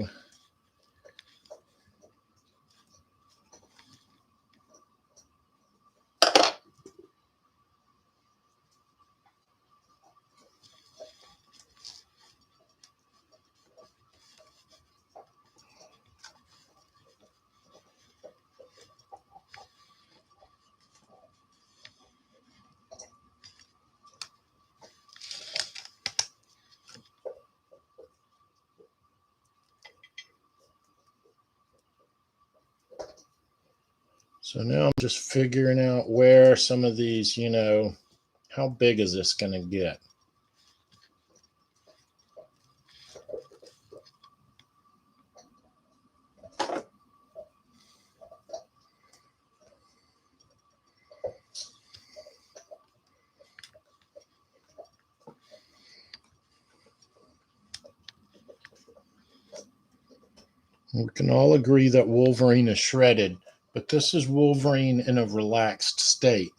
So now I'm just figuring out where some of these, how big is this going to get? We can all agree that Wolverine is shredded, but this is Wolverine in a relaxed state.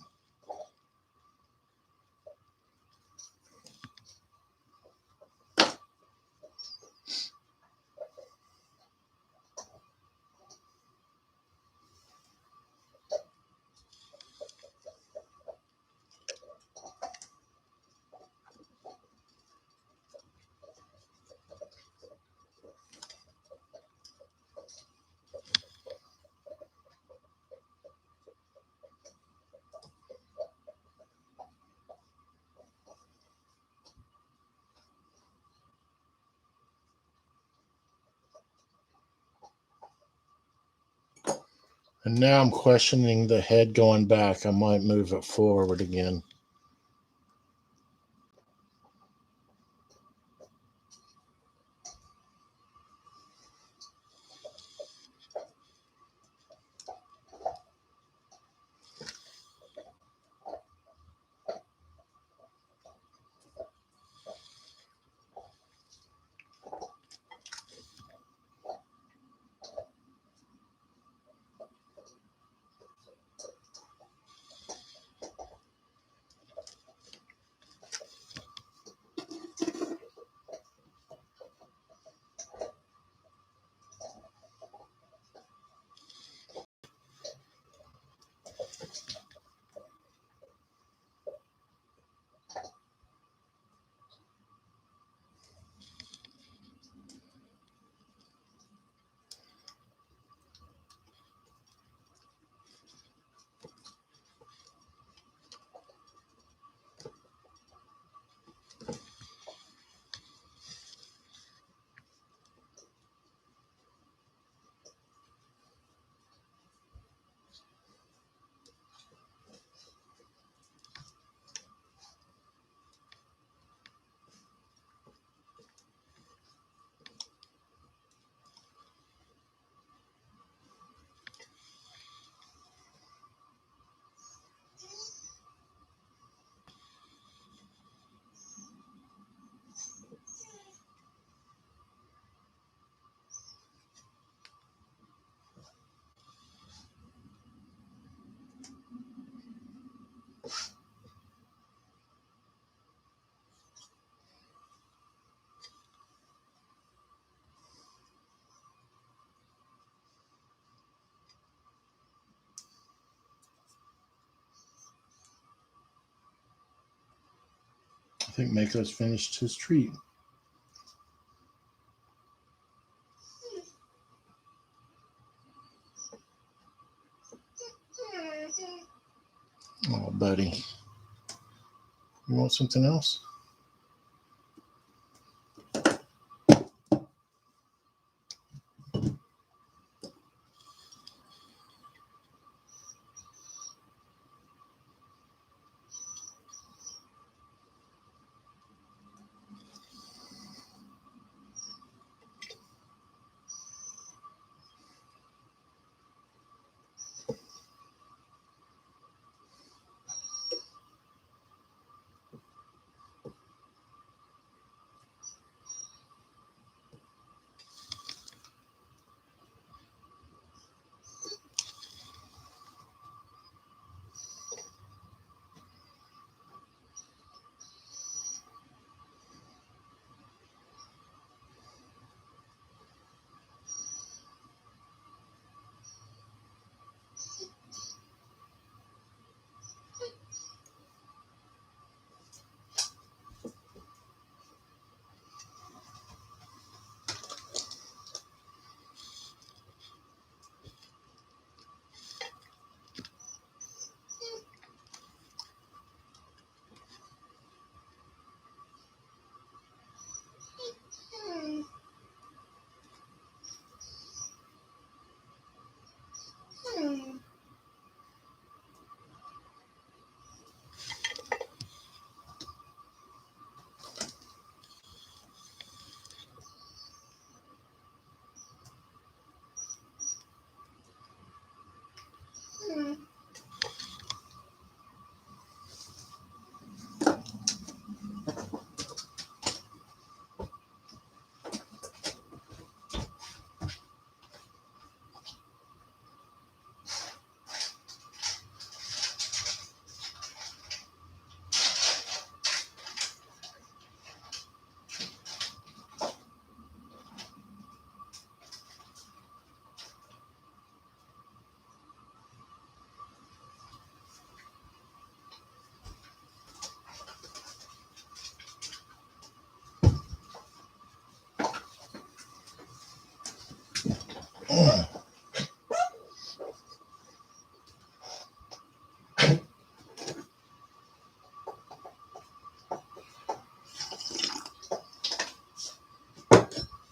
And now I'm questioning the head going back. I might move it forward again. I think Mako's finished his treat. Oh, buddy. You want something else?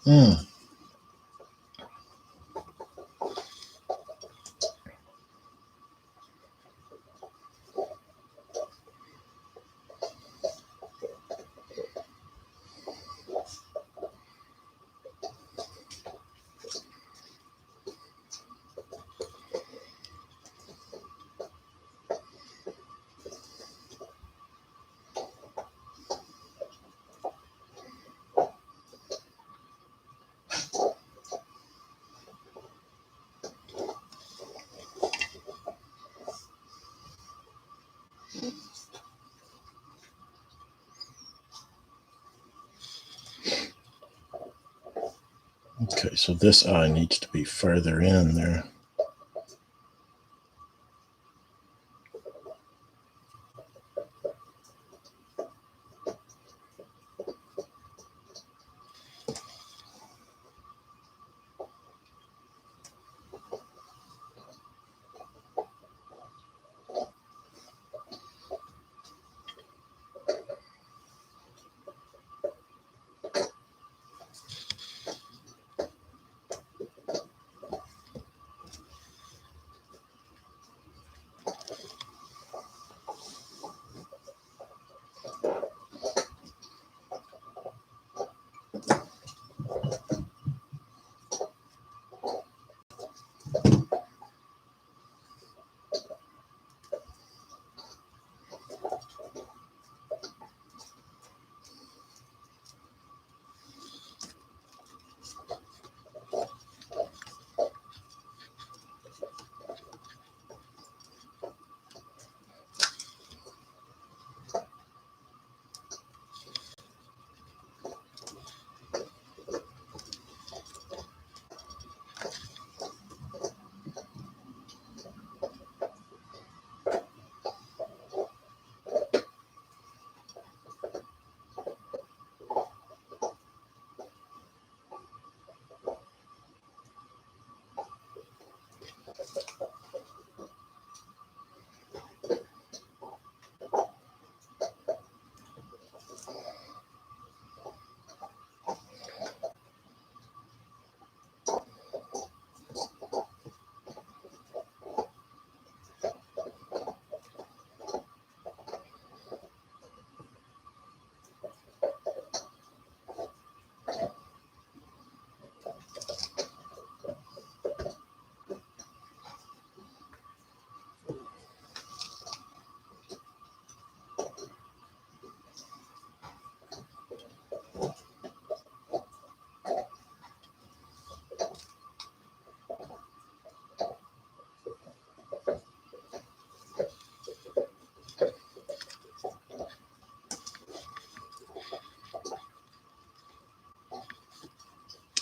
Mm. Okay, so this eye needs to be further in there.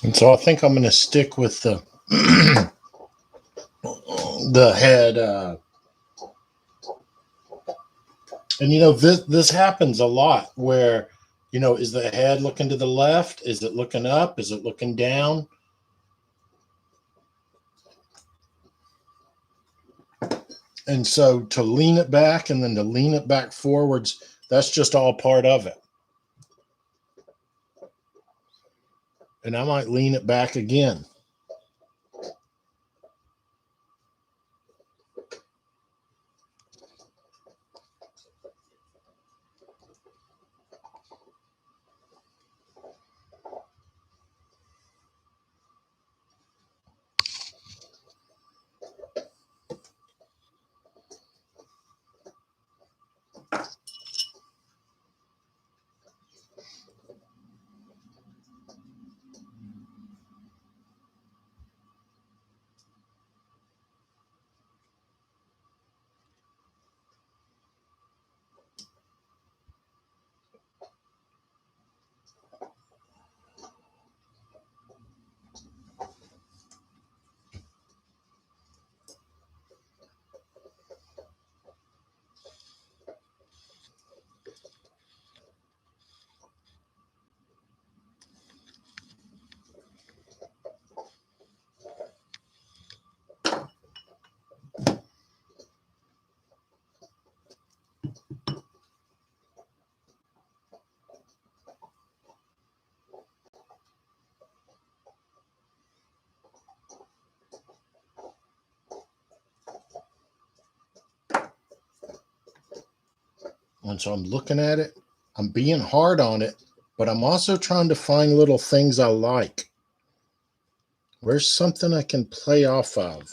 And so I think I'm going to stick with the the head. And this happens a lot where is the head looking to the left? Is it looking up? Is it looking down? And so to lean it back and then to lean it back forwards, that's just all part of it. And I might lean it back again. And so I'm looking at it. I'm being hard on it, but I'm also trying to find little things I like. Where's something I can play off of?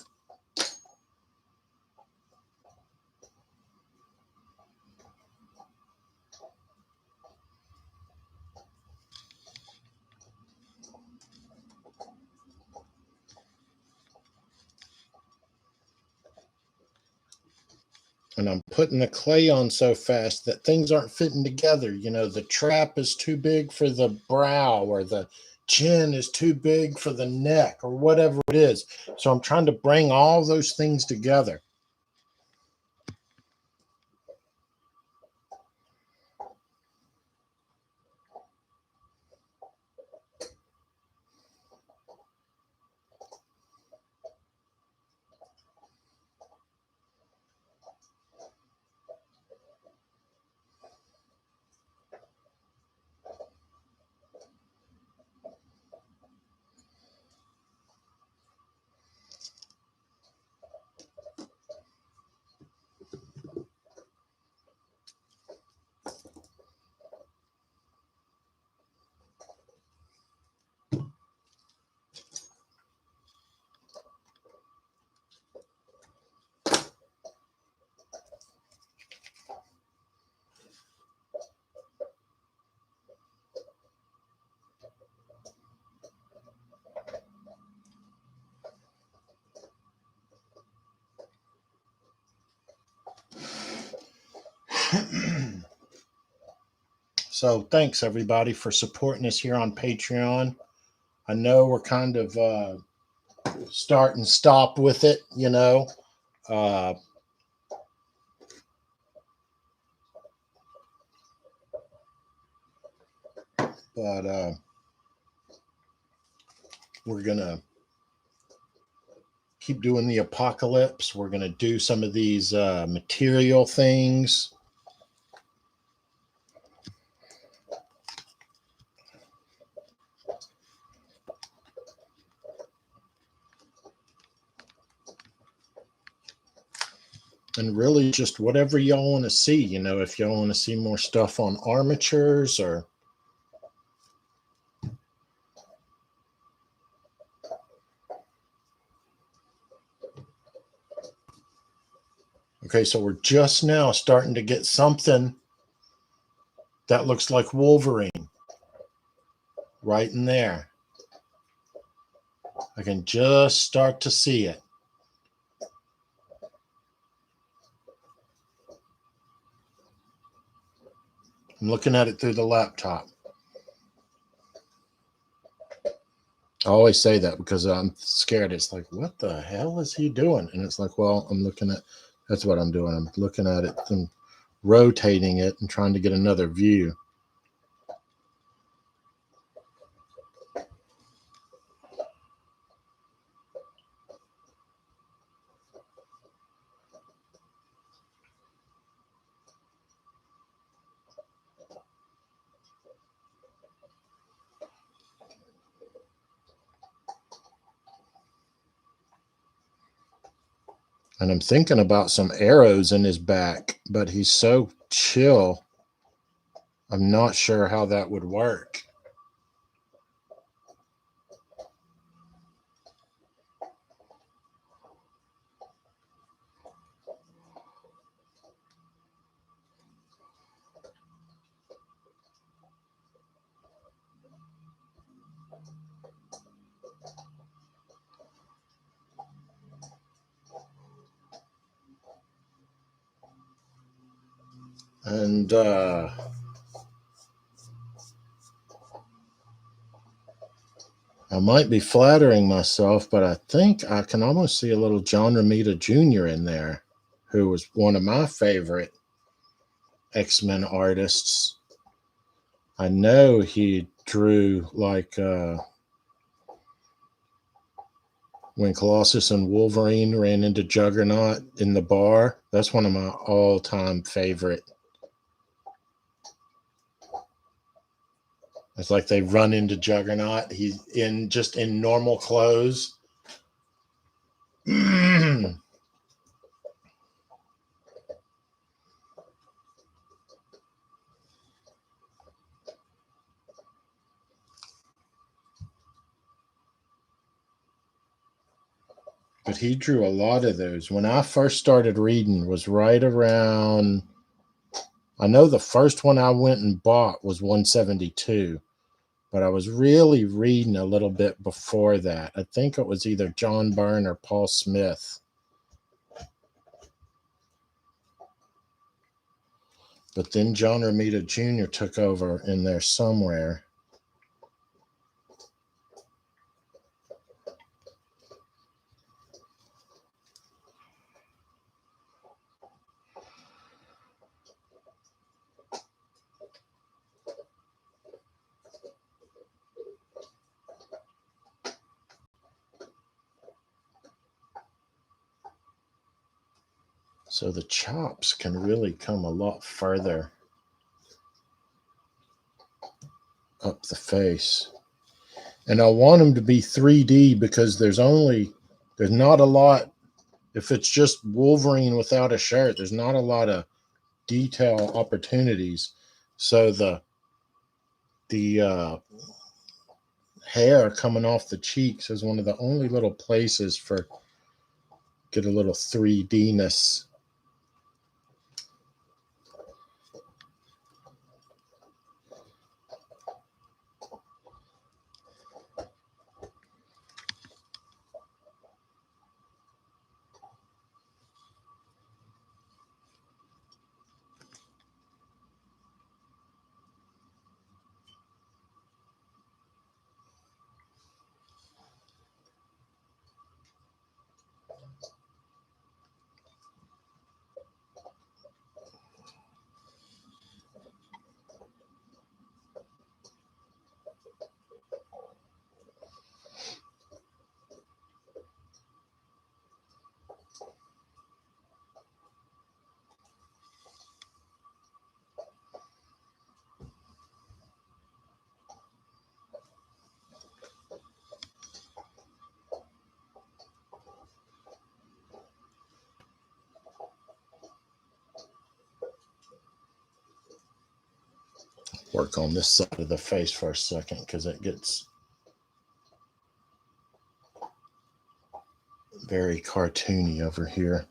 And I'm putting the clay on so fast that things aren't fitting together. You know, the trap is too big for the brow, or the chin is too big for the neck, or whatever it is. So I'm trying to bring all those things together. So thanks everybody for supporting us here on Patreon. I know we're kind of start and stop with it, you know. Uh, but we're going to keep doing the apocalypse. We're going to do some of these material things. And really just whatever y'all want to see, you know, if y'all want to see more stuff on armatures or... Okay, so we're just now starting to get something that looks like Wolverine right in there. I can just start to see it. I'm looking at it through the laptop. I always say that because I'm scared. It's like, what the hell is he doing? And it's like, well, I'm looking at, that's what I'm doing. I'm looking at it and rotating it and trying to get another view. And I'm thinking about some arrows in his back, but he's so chill. I'm not sure how that would work. And I might be flattering myself, but I think I can almost see a little John Romita Jr. in there, who was one of my favorite X-Men artists. I know he drew like when Colossus and Wolverine ran into Juggernaut in the bar. That's one of my all-time favorite. It's like they run into Juggernaut. He's just in normal clothes. But he drew a lot of those. When I first started reading was right around, I know the first one I went and bought was 172, but I was really reading a little bit before that. I think it was either John Byrne or Paul Smith. But then John Romita Jr. took over in there somewhere. So the chops can really come a lot further up the face. And I want them to be 3D because there's not a lot. If it's just Wolverine without a shirt, there's not a lot of detail opportunities. So the hair coming off the cheeks is one of the only little places for get a little 3D-ness. Work on this side of the face for a second because it gets very cartoony over here.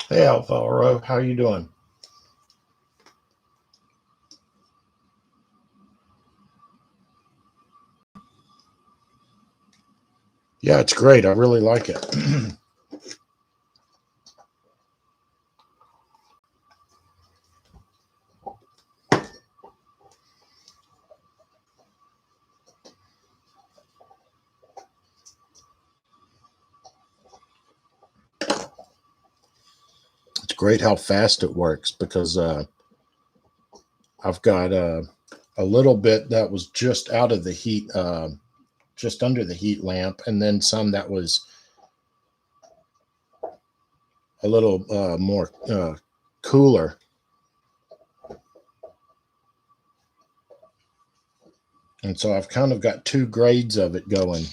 Hey Alvaro, how you doing? Yeah, it's great. I really like it. It's great how fast it works because I've got a little bit that was just out of the heat, just under the heat lamp, and then some that was a little more cooler. And so I've kind of got two grades of it going.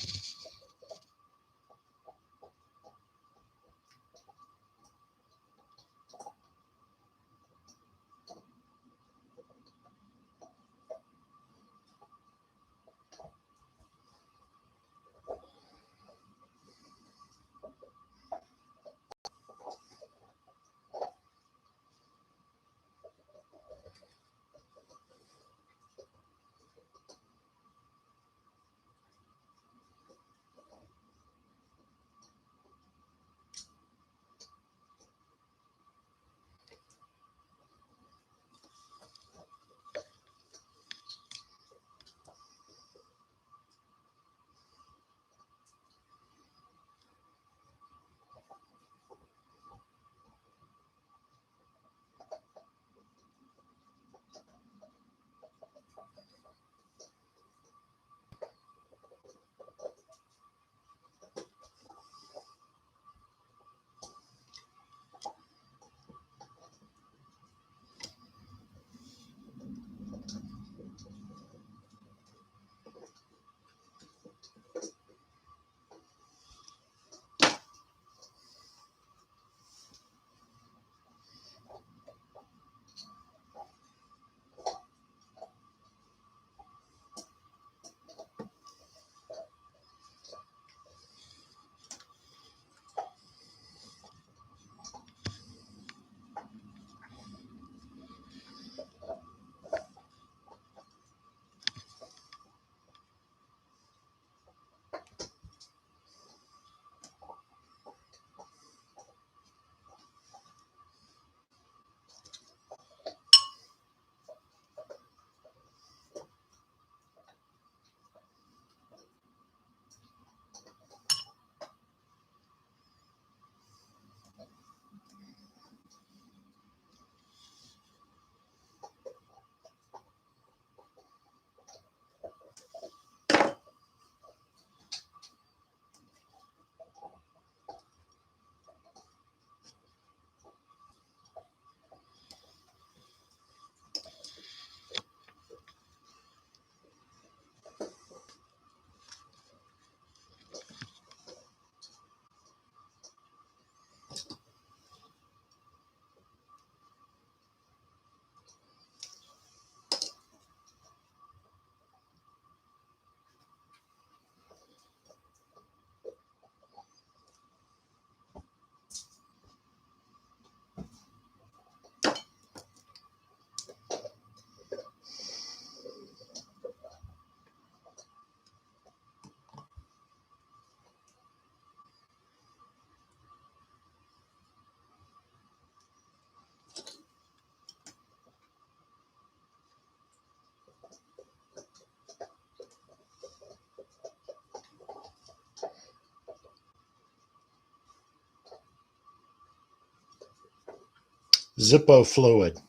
Zippo fluid.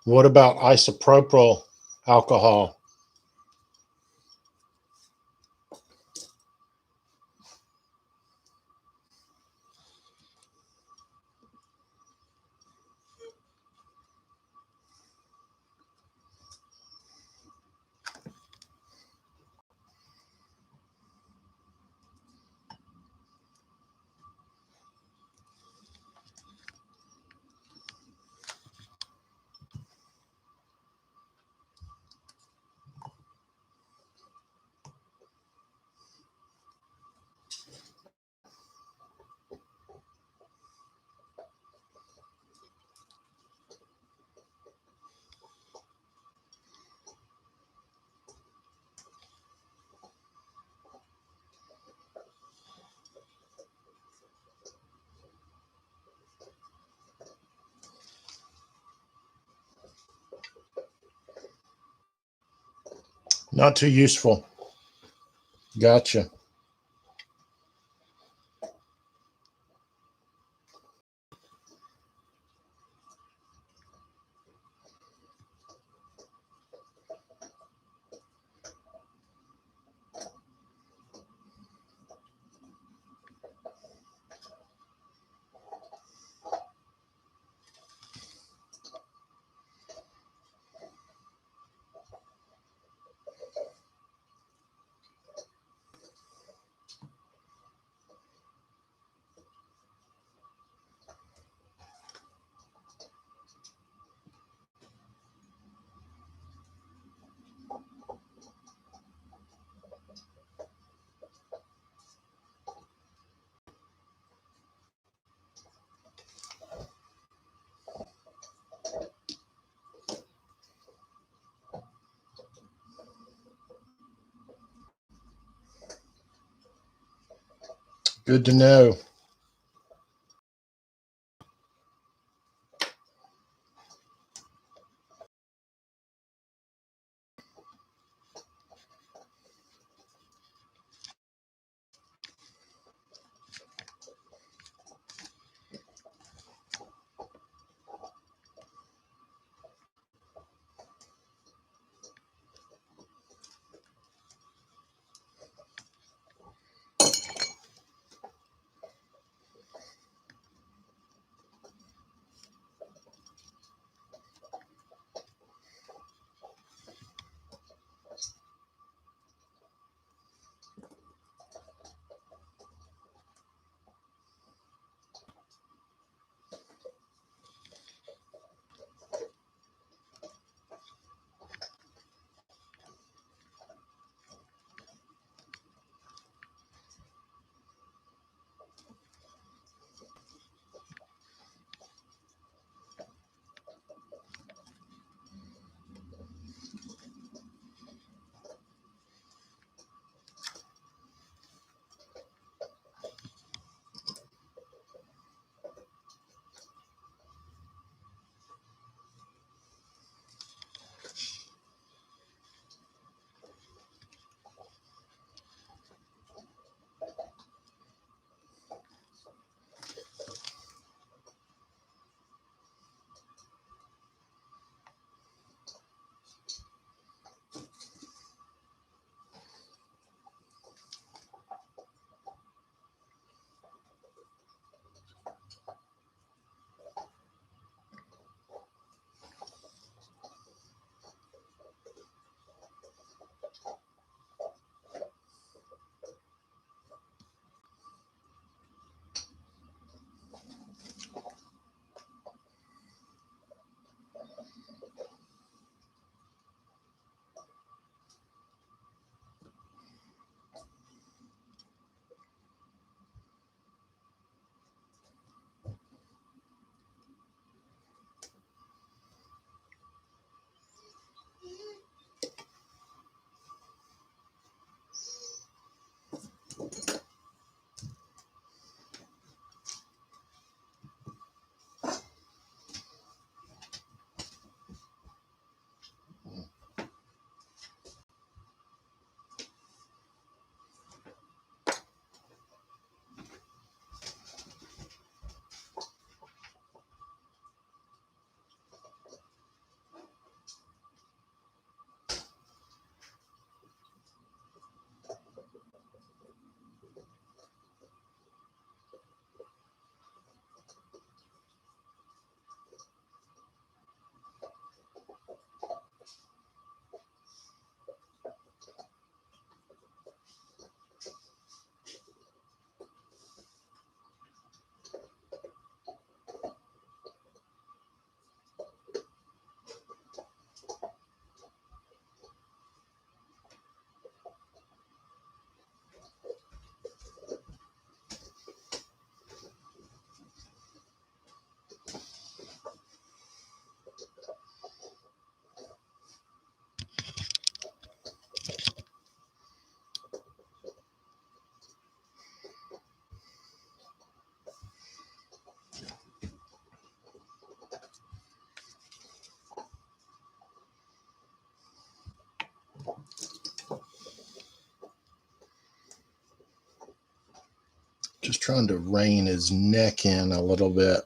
What about isopropyl alcohol? Not too useful. Gotcha. Good to know. Just trying to rein his neck in a little bit.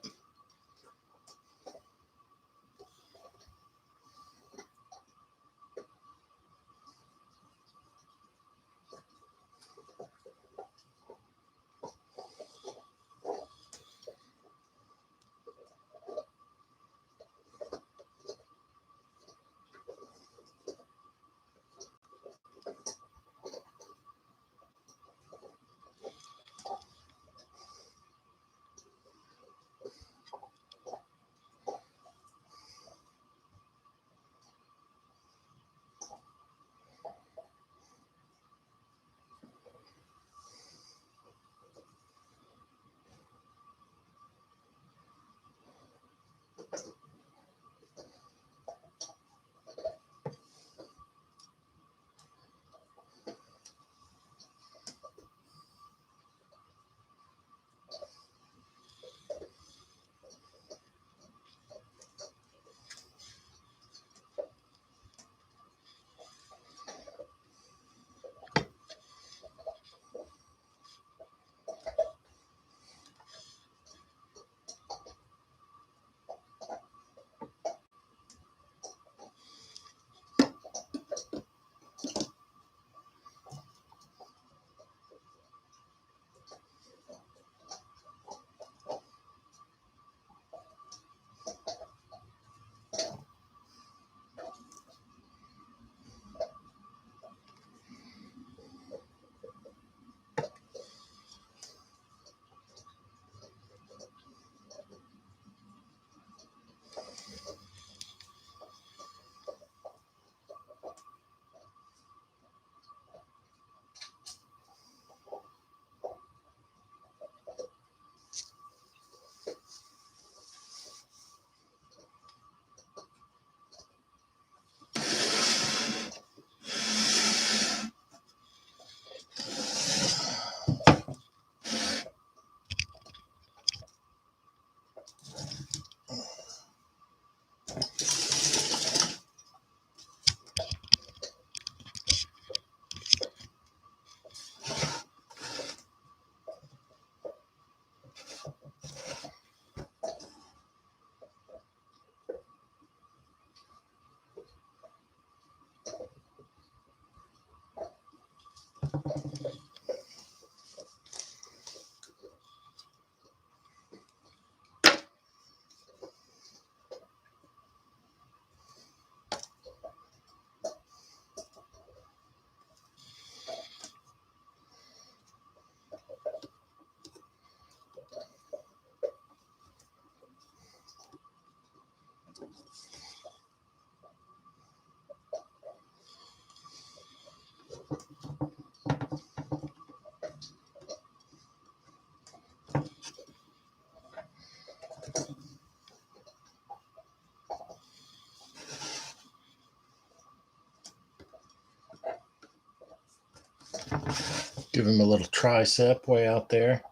Give him a little tricep way out there.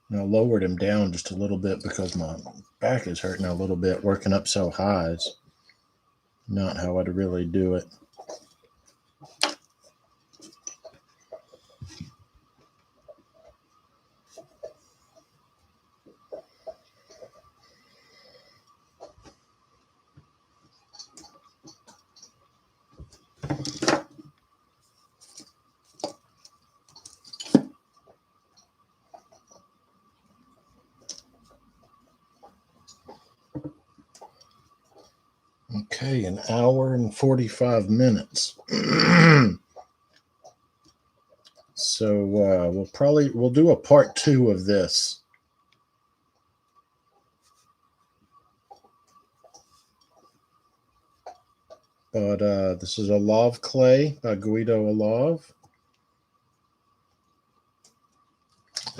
And I lowered him down just a little bit because my back is hurting a little bit working up so high. It's not how I'd really do it. Okay, an hour and 45 minutes. So we'll do a part 2 of this. But this is Olave Clay by Guido Olave.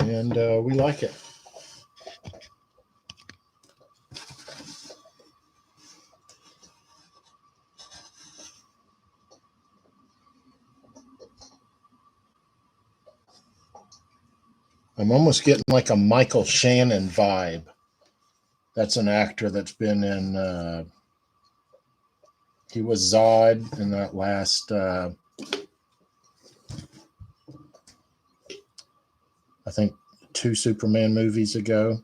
And we like it. I'm almost getting like a Michael Shannon vibe That's an actor that's been in. He was Zod in that last. I think 2 Superman movies ago.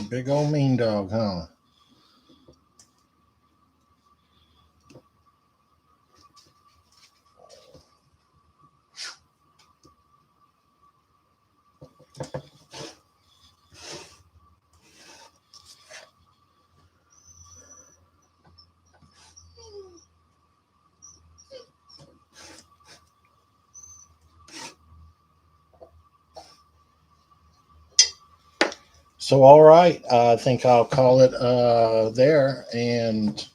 Big old mean dog, huh? So, all right, I think I'll call it there, and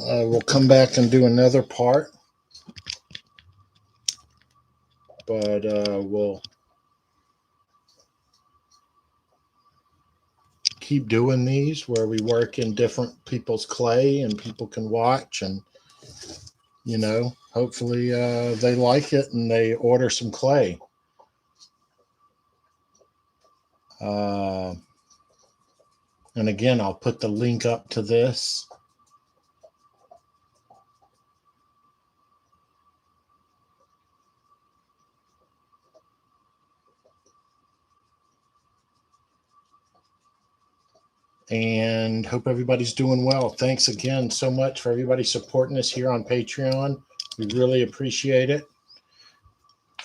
we'll come back and do another part. But we'll keep doing these where we work in different people's clay and people can watch, and hopefully they like it and they order some clay. And again, I'll put the link up to this. And hope everybody's doing well. Thanks again so much for everybody supporting us here on Patreon. We really appreciate it.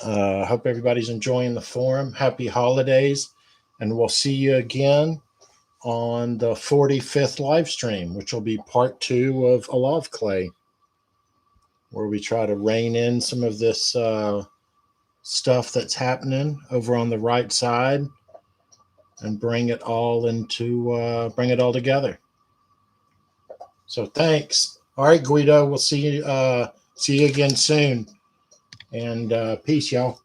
Hope everybody's enjoying the forum. Happy holidays. And we'll see you again on the 45th live stream, which will be part 2 of Olave Clay, where we try to rein in some of this stuff that's happening over on the right side and bring it all together. So thanks. All right, Guido, we'll see you again soon. And peace, y'all.